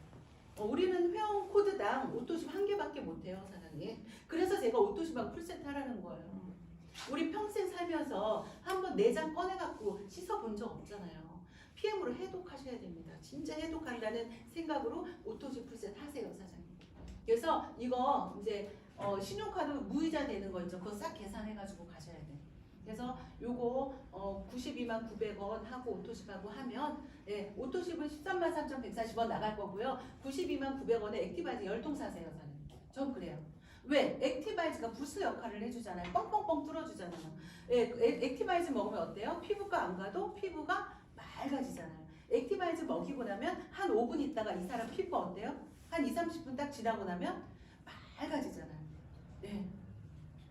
우리는 회원 코드당 옷도시 한 개밖에 못해요 사장님. 그래서 제가 옷도시방 풀세트 하라는 거예요. 우리 평생 살면서 한번 내장 꺼내갖고 씻어본 적 없잖아요. PM으로 해독하셔야 됩니다. 진짜 해독한다는 생각으로 오토지 풀셋 하세요 사장님. 그래서 이거 이제 신용카드 무이자 되는 거 있죠. 그거 싹 계산해가지고 가셔야 돼. 그래서 요거 92만 900원 하고 오토십하고 하면 예, 오토십은 13만 3,140원 나갈 거고요. 92만 900원에 액티바이즈 10통 사세요 사장님. 전 그래요. 왜? 액티바이즈가 부스 역할을 해주잖아요. 뻥뻥뻥 뚫어주잖아요. 예, 액티바이즈 먹으면 어때요? 피부과 안 가도 피부가 맑아지잖아요. 액티바이즈 먹이고 나면 한 5분 있다가 이 사람 피부 어때요? 한 20-30분 딱 지나고 나면 맑아지잖아요. 네.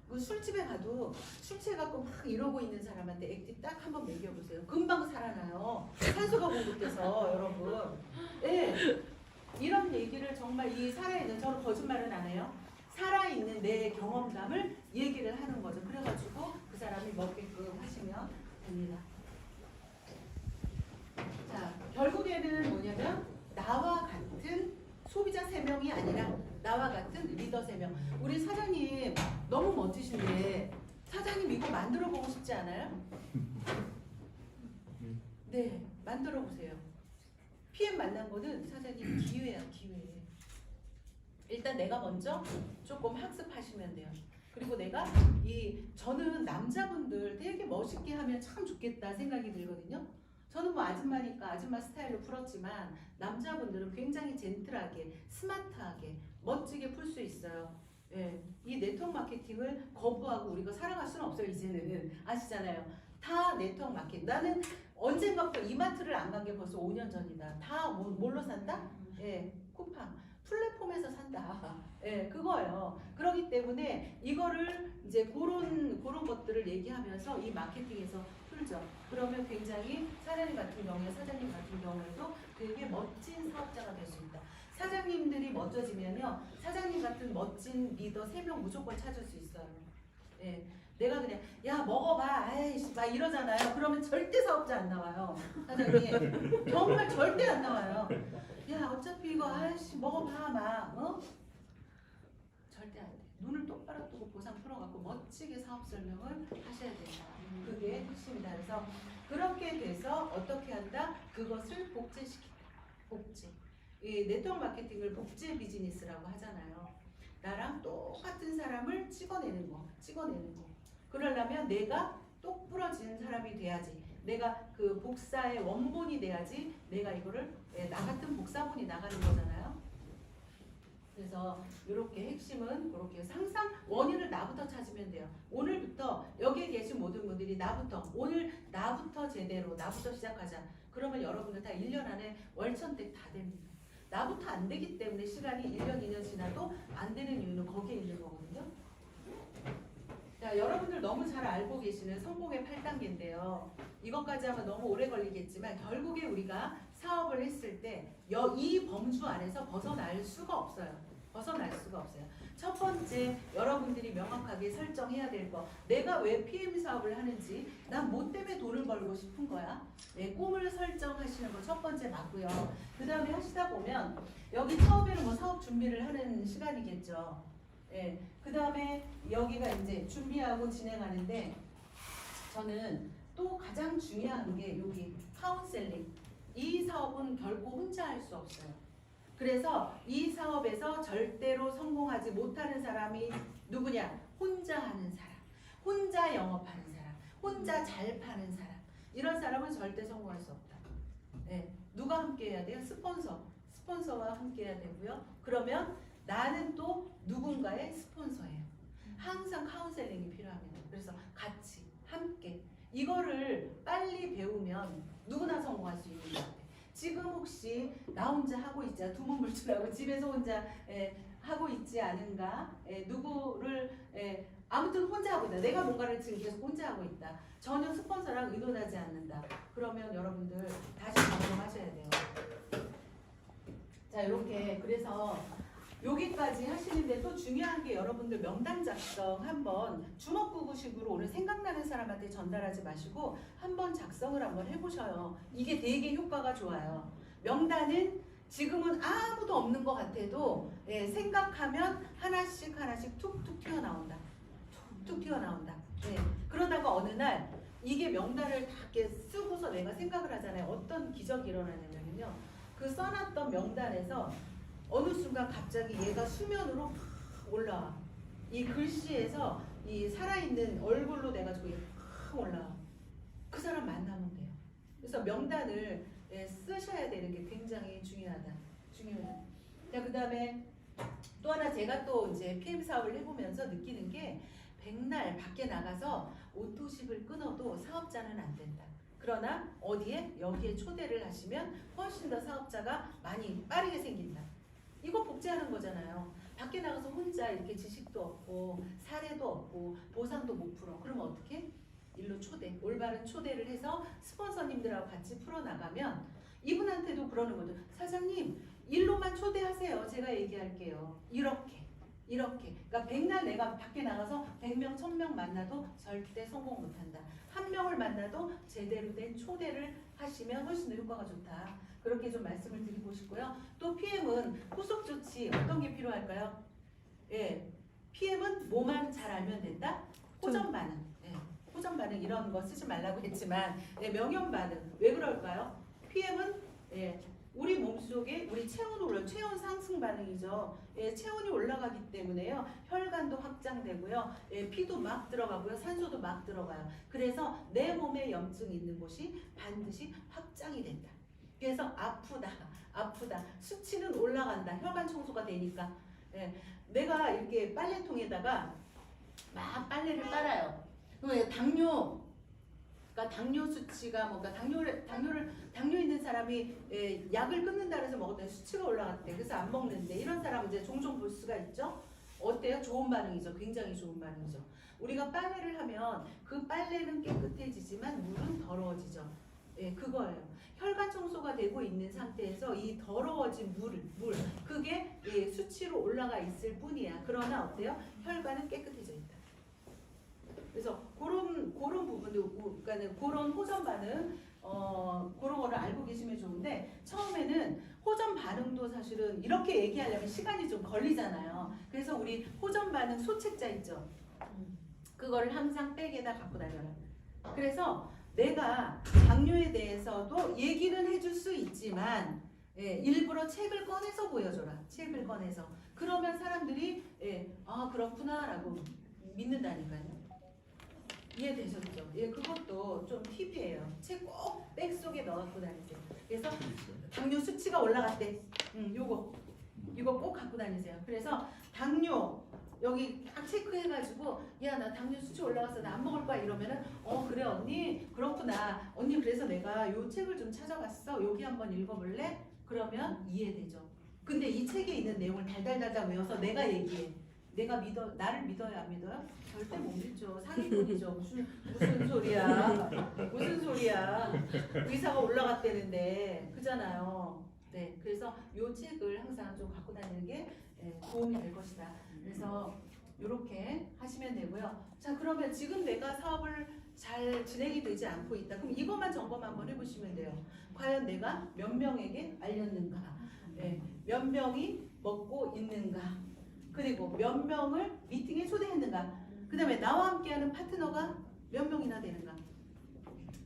그 술집에 가도 술 취해갖고 막 이러고 있는 사람한테 액티 딱 한번 먹여보세요. 금방 살아나요. 산소가 공급돼서 여러분. 네. 이런 얘기를 정말 이 살아있는, 저는 거짓말은 안 해요. 살아있는 내 경험담을 얘기를 하는 거죠. 그래가지고 그 사람이 먹게끔 하시면 됩니다. 자, 결국에는 뭐냐면 나와 같은 소비자 3명이 아니라 나와 같은 리더 3명. 우리 사장님 너무 멋지신데 사장님 이거 만들어 보고 싶지 않아요? 네, 만들어 보세요. PM 만난 거는 사장님 기회야, 기회. 일단 내가 먼저 조금 학습하시면 돼요. 그리고 내가 저는 남자분들 되게 멋있게 하면 참 좋겠다 생각이 들거든요. 저는 뭐 아줌마니까 아줌마 스타일로 풀었지만 남자분들은 굉장히 젠틀하게, 스마트하게, 멋지게 풀 수 있어요. 예, 이 네트워크 마케팅을 거부하고 우리가 살아갈 수는 없어요. 이제는 아시잖아요. 다 네트워크 마케팅. 나는 언젠가부터 이마트를 안 간 게 벌써 5년 전이다. 다 뭘로 산다? 예, 쿠팡. 플랫폼에서 산다. 예, 그거예요. 그렇기 때문에 이거를 이제 그런 것들을 얘기하면서 이 마케팅에서 풀죠. 그러면 굉장히 사장님 같은 경우에도 되게 멋진 사업자가 될 수 있다. 사장님들이 멋져지면요, 사장님 같은 멋진 리더 3명 무조건 찾을 수 있어요. 예. 내가 그냥 야 먹어봐 아이씨 막 이러잖아요. 그러면 절대 사업자 안 나와요. 사장님 정말 절대 안 나와요. 야 어차피 이거 아이씨 먹어봐 막 절대 안 돼. 눈을 똑바로 뜨고 보상 풀어갖고 멋지게 사업 설명을 하셔야 된다. 그게 핵심이다. 그래서 그렇게 돼서 어떻게 한다? 그것을 복제시킨다. 복제. 이 네트워크 마케팅을 복제 비즈니스라고 하잖아요. 나랑 똑같은 사람을 찍어내는 거. 그러려면 내가 똑 부러진 사람이 돼야지. 내가 그 복사의 원본이 돼야지 내가 이거를 나 같은 복사본이 나가는 거잖아요. 그래서 이렇게 핵심은 그렇게 항상 원인을 나부터 찾으면 돼요. 오늘부터 여기에 계신 모든 분들이 오늘 나부터 제대로 나부터 시작하자. 그러면 여러분들 다 1년 안에 월천택 다 됩니다. 나부터 안 되기 때문에 시간이 1년, 2년 지나도 안 되는 이유는 거기에 있는 거거든요. 자, 여러분들 너무 잘 알고 계시는 성공의 8단계인데요. 이것까지 하면 너무 오래 걸리겠지만 결국에 우리가 사업을 했을 때 이 범주 안에서 벗어날 수가 없어요. 첫 번째, 여러분들이 명확하게 설정해야 될 거. 내가 왜 PM 사업을 하는지, 난 뭐 때문에 돈을 벌고 싶은 거야. 네, 꿈을 설정하시는 거 첫 번째 맞고요. 그 다음에 하시다 보면 여기 처음에는 뭐 사업 준비를 하는 시간이겠죠. 예, 그 다음에 여기가 이제 준비하고 진행하는데 저는 또 가장 중요한 게 여기 카운셀링. 이 사업은 결코 혼자 할 수 없어요. 그래서 이 사업에서 절대로 성공하지 못하는 사람이 누구냐? 혼자 하는 사람, 혼자 영업하는 사람, 혼자 잘 파는 사람. 이런 사람은 절대 성공할 수 없다. 예, 누가 함께 해야 돼요? 스폰서와 함께 해야 되고요. 그러면 나는 또 누군가의 스폰서예요. 항상 카운셀링이 필요합니다. 그래서 같이 함께 이거를 빨리 배우면 누구나 성공할 수 있는 것 같아요. 지금 혹시 나 혼자 하고 있자 두문불출하고 집에서 혼자 하고 있지 않은가? 누구를 아무튼 혼자 하고 있다. 내가 뭔가를 지금 계속 혼자 하고 있다. 전혀 스폰서랑 의논하지 않는다. 그러면 여러분들 다시 점검하셔야 돼요. 자, 이렇게 그래서 여기까지 하시는데 또 중요한 게 여러분들 명단 작성 한번 주먹구구식으로 오늘 생각나는 사람한테 전달하지 마시고 한번 작성을 한번 해보셔요. 이게 되게 효과가 좋아요. 명단은 지금은 아무도 없는 것 같아도 생각하면 하나씩 툭툭 튀어나온다. 그러다가 어느 날 이게 명단을 다 이렇게 쓰고서 내가 생각을 하잖아요. 어떤 기적이 일어나냐면요. 그 써놨던 명단에서 어느 순간 갑자기 얘가 수면으로 팍 올라와. 이 글씨에서 이 살아있는 얼굴로 돼가지고 팍 올라와. 그 사람 만나면 돼요. 그래서 명단을 쓰셔야 되는 게 굉장히 중요하다. 자, 그 다음에 또 하나 제가 또 이제 PM 사업을 해보면서 느끼는 게 백날 밖에 나가서 오토십을 끊어도 사업자는 안 된다. 그러나 어디에? 여기에 초대를 하시면 훨씬 더 사업자가 많이 빠르게 생긴다. 이거 복제하는 거잖아요. 밖에 나가서 혼자 이렇게 지식도 없고 사례도 없고 보상도 못 풀어. 그러면 어떻게? 일로 올바른 초대를 해서 스폰서님들하고 같이 풀어나가면 이분한테도 그러는 거죠. 사장님, 일로만 초대하세요. 제가 얘기할게요. 이렇게. 그러니까 백날 내가 밖에 나가서 100명, 1000명 만나도 절대 성공 못한다. 한 명을 만나도 제대로 된 초대를 하시면 훨씬 더 효과가 좋다. 그렇게 좀 말씀을 드리고 싶고요. 또 PM은 후속 조치 어떤 게 필요할까요? 예, PM은 뭐만 잘 알면 된다? 호전 반응. 예, 호전 반응 이런 거 쓰지 말라고 했지만 예, 명현 반응. 왜 그럴까요? PM은 예, 우리 몸속에 우리 체온 상승 반응이죠. 예, 체온이 올라가기 때문에요. 혈관도 확장되고요. 예, 피도 막 들어가고요. 산소도 막 들어가요. 그래서 내 몸에 염증이 있는 곳이 반드시 확장이 된다. 그래서 아프다. 수치는 올라간다. 혈관 청소가 되니까. 예, 내가 이렇게 빨래통에다가 막 빨래를 빨아요. 그러면 그러니까 당뇨 수치가 뭔가 당뇨 있는 사람이 약을 끊는다 그래서 먹었더니 수치가 올라갔대. 그래서 안 먹는데 이런 사람 이제 종종 볼 수가 있죠. 어때요? 좋은 반응이죠. 굉장히 좋은 반응이죠. 우리가 빨래를 하면 그 빨래는 깨끗해지지만 물은 더러워지죠. 예, 그거예요. 혈관 청소가 되고 있는 상태에서 이 더러워진 물 그게 수치로 올라가 있을 뿐이야. 그러나 어때요? 혈관은 깨끗해져 있다. 그래서 그런 부분도 그러니까는 그런 호전 반응 그런 거를 알고 계시면 좋은데 처음에는 호전 반응도 사실은 이렇게 얘기하려면 시간이 좀 걸리잖아요. 그래서 우리 호전 반응 소책자 있죠. 그거를 항상 백에다 갖고 다녀라. 그래서 내가 당뇨에 대해서도 얘기는 해줄 수 있지만 일부러 책을 꺼내서 보여줘라. 책을 꺼내서. 그러면 사람들이 아 그렇구나라고 믿는다니까요. 이해되셨죠? 예, 그것도 좀 팁이에요. 책 꼭 백 속에 넣어갖고 다니세요. 그래서 당뇨 수치가 올라갔대. 이거 꼭 갖고 다니세요. 그래서 당뇨 여기 딱 체크해가지고 야 나 당뇨 수치 올라가서 나 안 먹을 거야 이러면은 그래 언니 그렇구나 언니 그래서 내가 요 책을 좀 찾아봤어 여기 한번 읽어볼래? 그러면 이해되죠. 근데 이 책에 있는 내용을 달달달달 외워서 내가 얘기해. 나를 믿어요 안 믿어요? 절대 못 믿죠. 사기꾼이죠. 무슨 소리야. 의사가 올라갔다는데 그잖아요. 네, 그래서 요 책을 항상 좀 갖고 다니는 게 도움이 될 것이다. 그래서 이렇게 하시면 되고요. 자, 그러면 지금 내가 사업을 잘 진행이 되지 않고 있다. 그럼 이것만 점검 한번 해보시면 돼요. 과연 내가 몇 명에게 알렸는가? 몇 명이 먹고 있는가? 그리고 몇 명을 미팅에 초대했는가? 그 다음에 나와 함께하는 파트너가 몇 명이나 되는가?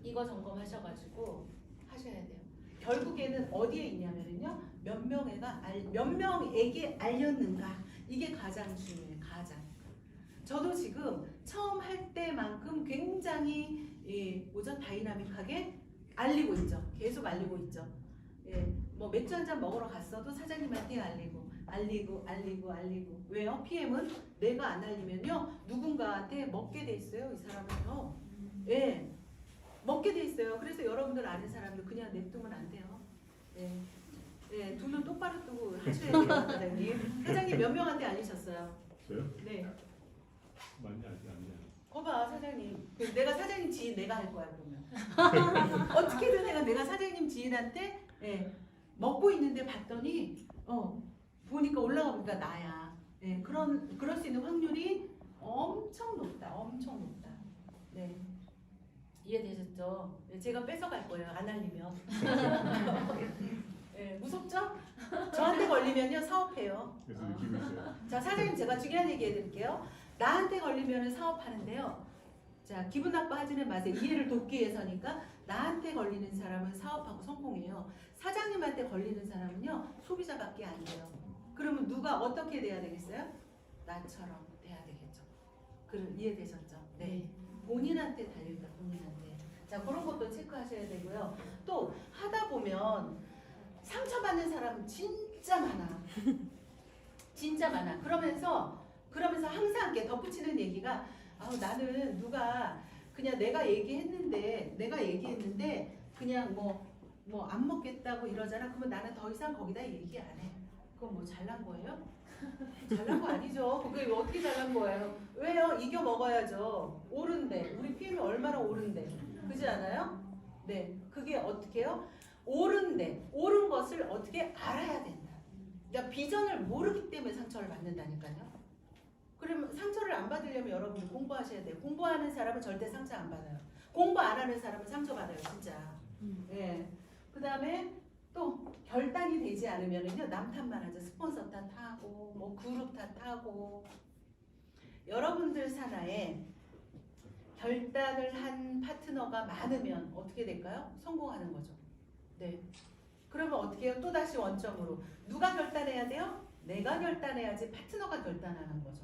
이거 점검하셔가지고 하셔야 돼요. 결국에는 어디에 있냐면요. 몇 명에게 알렸는가? 이게 가장 중요해요. 가장. 저도 지금 처음 할 때만큼 굉장히 다이나믹하게 알리고 있죠. 계속 알리고 있죠. 뭐 맥주 한잔 먹으러 갔어도 사장님한테 알리고. 왜요? PM은 내가 안 알리면요 누군가한테 먹게 돼 있어요. 이 사람은요. 먹게 돼 있어요. 그래서 여러분들 아는 사람들 그냥 냅두면 안 돼요. 두 눈 똑바로 뜨고 하셔야 돼요, 사장님. 사장님 몇 명한테 알리셨어요? 저요? 네. 많이 알지 않나요? 거봐 사장님. 내가 사장님 지인 내가 할 거야 그러면. 어떻게든 내가 사장님 지인한테 먹고 있는데 봤더니 보니까 올라가 보니까 나야. 그럴 수 있는 확률이 엄청 높다. 네. 이해되셨죠? 제가 뺏어갈 거예요. 안 알리면. 무섭죠? 저한테 걸리면요 사업해요. 그래서 느끼고 있어요. 자 사장님 제가 중요한 얘기 해드릴게요. 나한테 걸리면 사업하는데요. 자 기분 나빠하지는 마세요. 이해를 돕기 위해서니까 나한테 걸리는 사람은 사업하고 성공해요. 사장님한테 걸리는 사람은요 소비자밖에 안 돼요. 그러면 누가 어떻게 돼야 되겠어요? 나처럼 돼야 되겠죠. 이해되셨죠? 네. 본인한테 달린다. 본인한테. 자 그런 것도 체크하셔야 되고요. 또 하다 보면 상처받는 사람은 진짜 많아. 진짜 많아. 그러면서 항상 이렇게 덧붙이는 얘기가 나는 누가 그냥 내가 얘기했는데 그냥 뭐 안 먹겠다고 이러잖아. 그러면 나는 더 이상 거기다 얘기 안 해. 그건 뭐 잘난 거예요? 잘난 거 아니죠. 그게 어떻게 잘난 거예요? 왜요? 이겨 먹어야죠. 오른데 우리 PM이 얼마나 오른데 그지 않아요? 네, 그게 어떻게 해요? 옳은 것을 어떻게 알아야 된다. 그러니까 비전을 모르기 때문에 상처를 받는다니까요. 그러면 상처를 안 받으려면 여러분들 공부하셔야 돼요. 공부하는 사람은 절대 상처 안 받아요. 공부 안 하는 사람은 상처 받아요, 진짜. 예. 그 다음에 또 결단이 되지 않으면은요, 남 탓만 하죠. 스폰서 탓하고, 뭐 그룹 탓하고. 여러분들 산하에 결단을 한 파트너가 많으면 어떻게 될까요? 성공하는 거죠. 네. 그러면 어떻게 해요? 또다시 원점으로. 누가 결단해야 돼요? 내가 결단해야지 파트너가 결단하는 거죠.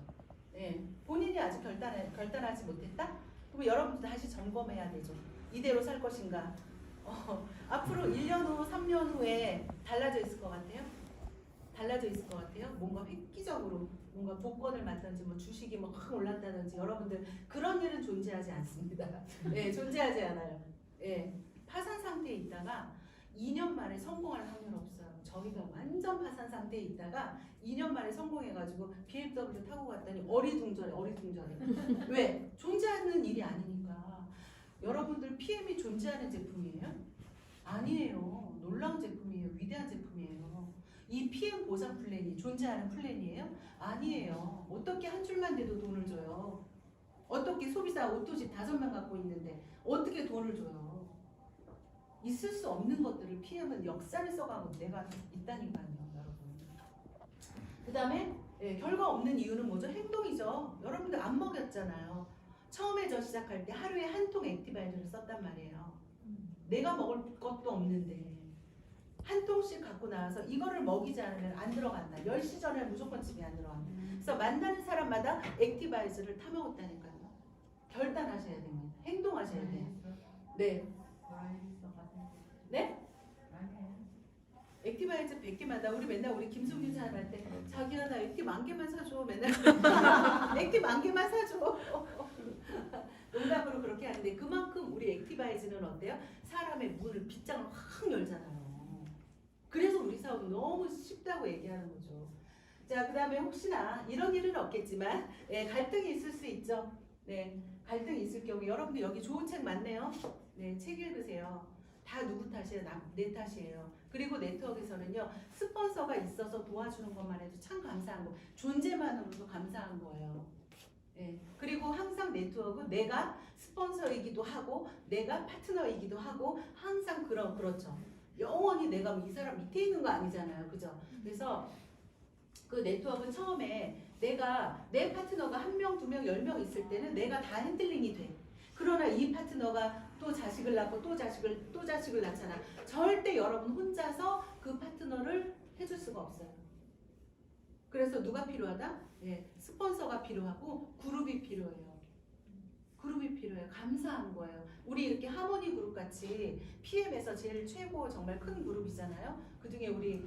네. 본인이 아직 결단하지 못했다? 그럼 여러분도 다시 점검해야 되죠. 이대로 살 것인가? 앞으로 1년 후, 3년 후에 달라져 있을 것 같아요? 달라져 있을 것 같아요? 뭔가 획기적으로 뭔가 복권을 맞든지 뭐 주식이 뭐 확 올랐다든지 여러분들 그런 일은 존재하지 않습니다. 네, 존재하지 않아요. 네, 파산 상태에 있다가 2년 만에 성공할 확률 없어요. 저희가 완전 파산 상태에 있다가 2년 만에 성공해가지고 BMW 타고 갔더니 어리둥절해. 왜? 존재하는 일이 아니니까. 여러분들 PM이 존재하는 제품이에요? 아니에요. 놀라운 제품이에요. 위대한 제품이에요. 이 PM 보상 플랜이 존재하는 플랜이에요? 아니에요. 어떻게 한 줄만 돼도 돈을 줘요? 어떻게 소비자 오토집 5명 갖고 있는데 어떻게 돈을 줘요? 있을 수 없는 것들을 PM은 역사를 써가고 내가 있다니까요, 여러분. 그 다음에 결과 없는 이유는 뭐죠? 행동이죠. 여러분들 안 먹였잖아요. 처음에 저 시작할 때 하루에 한 통 액티바이저를 썼단 말이에요. 내가 먹을 것도 없는데 한 통씩 갖고 나와서 이거를 먹이지 않으면 안 들어간다. 10시 전에 무조건 집에 안 들어간다. 그래서 만나는 사람마다 액티바이저를 타먹었다니까요. 결단하셔야 됩니다. 행동하셔야 돼요. 네. 네? 액티바이저 100개마다 우리 맨날 우리 김숙윤 사람 할 때 자기야 나 액티 10,000개만 사줘 맨날 액티 10,000개만 사줘 농담으로 그렇게 하는데 그만큼 우리 액티바이즈는 어때요? 사람의 문을 빗장을 확 열잖아요. 그래서 우리 사업은 너무 쉽다고 얘기하는 거죠. 자, 그 다음에 혹시나 이런 일은 없겠지만 갈등이 있을 수 있죠. 네, 갈등이 있을 경우 여러분들 여기 좋은 책 많네요. 네, 책 읽으세요. 다 누구 탓이에요? 내 탓이에요. 그리고 네트워크에서는요, 스폰서가 있어서 도와주는 것만 해도 참 감사한 거. 존재만으로도 감사한 거예요. 예. 그리고 항상 네트워크 내가 스폰서이기도 하고 내가 파트너이기도 하고 항상 그렇죠. 영원히 내가 이 사람 밑에 있는 거 아니잖아요. 그죠? 그래서 그 네트워크 처음에 내가 내 파트너가 1명, 2명, 10명 있을 때는 내가 다 핸들링이 돼. 그러나 이 파트너가 또 자식을 낳고 또 자식을 낳잖아. 절대 여러분 혼자서 그 파트너를 해줄 수가 없어요. 그래서 누가 필요하다? 예, 스폰서가 필요하고 그룹이 필요해요. 그룹이 필요해요. 감사한 거예요. 우리 이렇게 하모니 그룹 같이 PM에서 제일 최고 정말 큰 그룹이잖아요. 그 중에 우리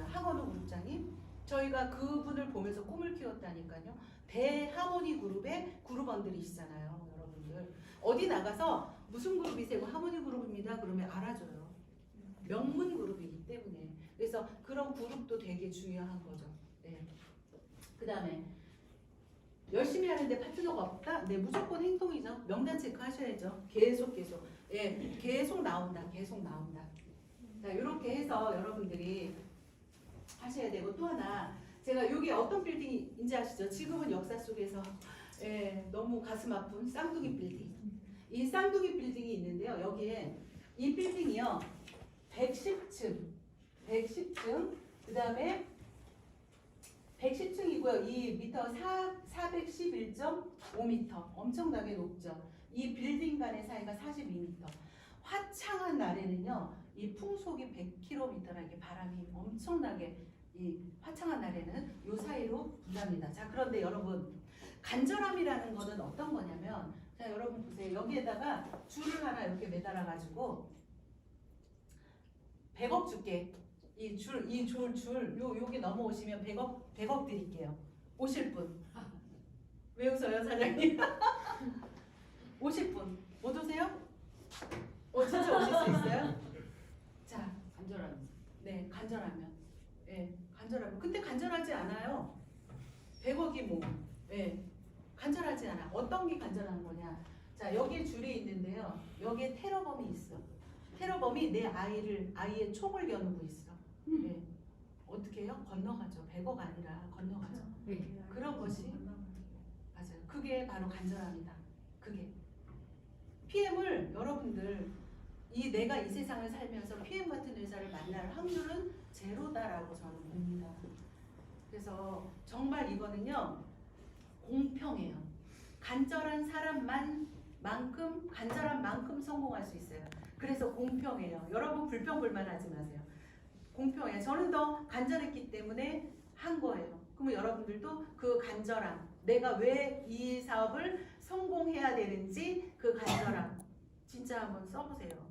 하건우 그룹장님, 저희가 그분을 보면서 꿈을 키웠다니까요. 대하모니 그룹의 그룹원들이시잖아요, 여러분들. 어디 나가서 무슨 그룹이세요? 하모니 그룹입니다. 그러면 알아줘요. 명문 그룹이기 때문에. 그래서 그런 그룹도 되게 중요한 거죠. 네. 그 다음에 열심히 하는데 파트너가 없다? 네, 무조건 행동이죠. 명단 체크하셔야죠. 계속. 예, 계속 나온다. 자, 이렇게 해서 여러분들이 하셔야 되고 또 하나 제가 여기 어떤 빌딩인지 아시죠? 지금은 역사 속에서 너무 가슴 아픈 쌍둥이 빌딩. 이 쌍둥이 빌딩이 있는데요. 여기에 이 빌딩이요. 110층. 그 다음에 110층이고요. 이 미터 411.5m. 엄청나게 높죠. 이 빌딩 간의 사이가 42m. 화창한 날에는요. 이 풍속이 100km라 이게 바람이 엄청나게 이 화창한 날에는 요 사이로 분답니다. 자, 그런데 여러분 간절함이라는 거는 어떤 거냐면 자, 여러분 보세요. 여기에다가 줄을 하나 이렇게 매달아 가지고 100억 줄게. 여기 넘어오시면 100억 드릴게요. 오실 분. 왜 웃어요, 사장님? 오실 분. 못 오세요? 진짜 오실 수 있어요? 자, 간절한. 네, 간절하면. 네, 간절하면. 근데 간절하지 않아요. 100억이 뭐. 네, 간절하지 않아. 어떤 게 간절한 거냐. 자, 여기에 줄이 있는데요. 여기에 테러범이 있어. 테러범이 내 아이의 총을 겨누고 있어. 네. 어떻게 해요? 건너가죠. 100억 아니라 건너가죠. 네. 그런 것이 맞아요. 그게 바로 간절함이다. 그게 PM을 여러분들 내가 이 세상을 살면서 PM 같은 회사를 만날 확률은 제로다라고 저는 봅니다. 그래서 정말 이거는요 공평해요. 간절한 만큼 성공할 수 있어요. 그래서 공평해요. 여러분 불평불만하지 마세요. 공평해요. 저는 더 간절했기 때문에 한 거예요. 그러면 여러분들도 그 간절함, 내가 왜 이 사업을 성공해야 되는지 그 간절함 진짜 한번 써보세요.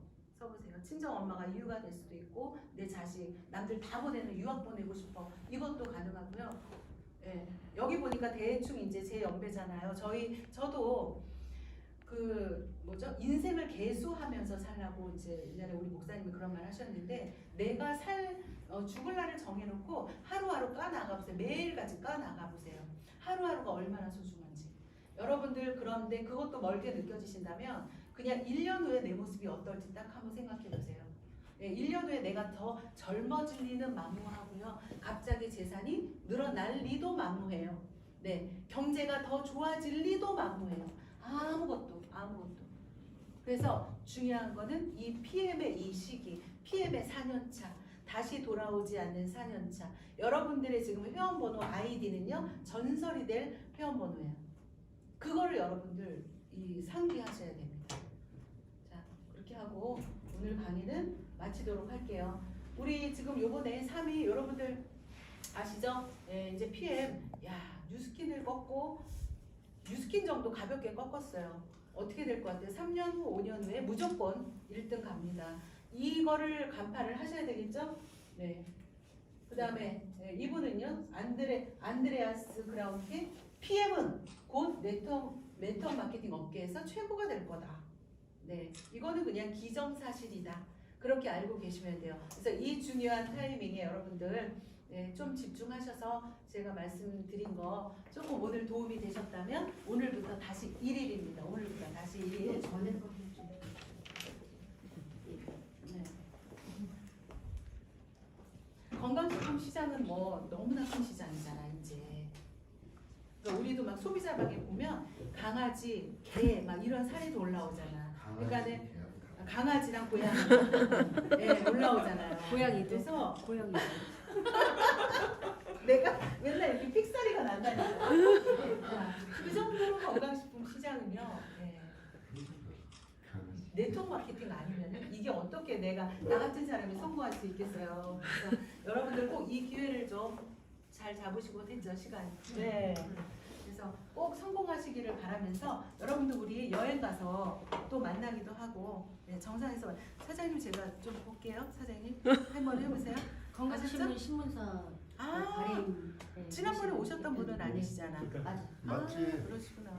친정 엄마가 이유가 될 수도 있고 내 자식 남들 다 보내는 유학 보내고 싶어 이것도 가능하고요. 예, 여기 보니까 대충 이제 제 연배잖아요. 저도 인생을 개수하면서 살라고 이제 옛날에 우리 목사님이 그런 말 하셨는데 내가 죽을 날을 정해놓고 하루하루 까나가보세요. 매일같이 까나가보세요. 하루하루가 얼마나 소중한지. 여러분들 그런데 그것도 멀게 느껴지신다면 그냥 1년 후에 내 모습이 어떨지 딱 한번 생각해보세요. 네, 1년 후에 내가 더 젊어질 리는 만무하고요. 갑자기 재산이 늘어날 리도 만무해요. 네, 경제가 더 좋아질 리도 만무해요. 아무것도. 그래서 중요한 거는 이 PM의 이 시기, PM의 4년차, 다시 돌아오지 않는 4년차. 여러분들의 지금 회원번호 아이디는요, 전설이 될 회원번호예요. 그거를 여러분들 상기하셔야 됩니다. 자, 그렇게 하고 오늘 강의는 마치도록 할게요. 우리 지금 요번에 3위 여러분들 아시죠? 예, 이제 PM, 뉴스킨을 꺾고 뉴스킨 정도 가볍게 꺾었어요. 어떻게 될 것 같아요? 3년 후, 5년 후에 무조건 1등 갑니다. 이거를 간파를 하셔야 되겠죠? 네. 그 다음에 이분은요, 안드레아스 그라운키 PM은 곧 네트워크 마케팅 업계에서 최고가 될 거다. 네, 이거는 그냥 기정사실이다. 그렇게 알고 계시면 돼요. 그래서 이 중요한 타이밍에 여러분들 좀 집중하셔서 제가 말씀드린 거 조금 오늘 도움이 되셨다면 오늘부터 다시 1일입니다. 오늘부터 다시 1일. 전에 거 해줘. 네. 건강식품 시장은 뭐 너무나 큰 시장이잖아 이제. 그러니까 우리도 막 소비자방에 보면 강아지, 개 막 이런 사례도 올라오잖아. 그러니까는 강아지랑 고양이 올라오잖아요. 고양이도. 그래서 고양이. 내가 맨날 이렇게 픽사리가 난다니까. 그 정도로 건강식품 시장은요. 네트워크 마케팅 아니면 이게 어떻게 나 같은 사람이 성공할 수 있겠어요. 그래서 여러분들 꼭 이 기회를 좀 잘 잡으시고 됐죠 시간. 네. 그래서 꼭 성공하시기를 바라면서 여러분들 우리 여행 가서 또 만나기도 하고 정상에서 사장님 제가 좀 볼게요. 사장님 한번 해보세요. 건강하셨죠? 신문사 지난번에 오셨던 분은 아니시잖아. 그러니까 맞아. 맞지? 그러시구나.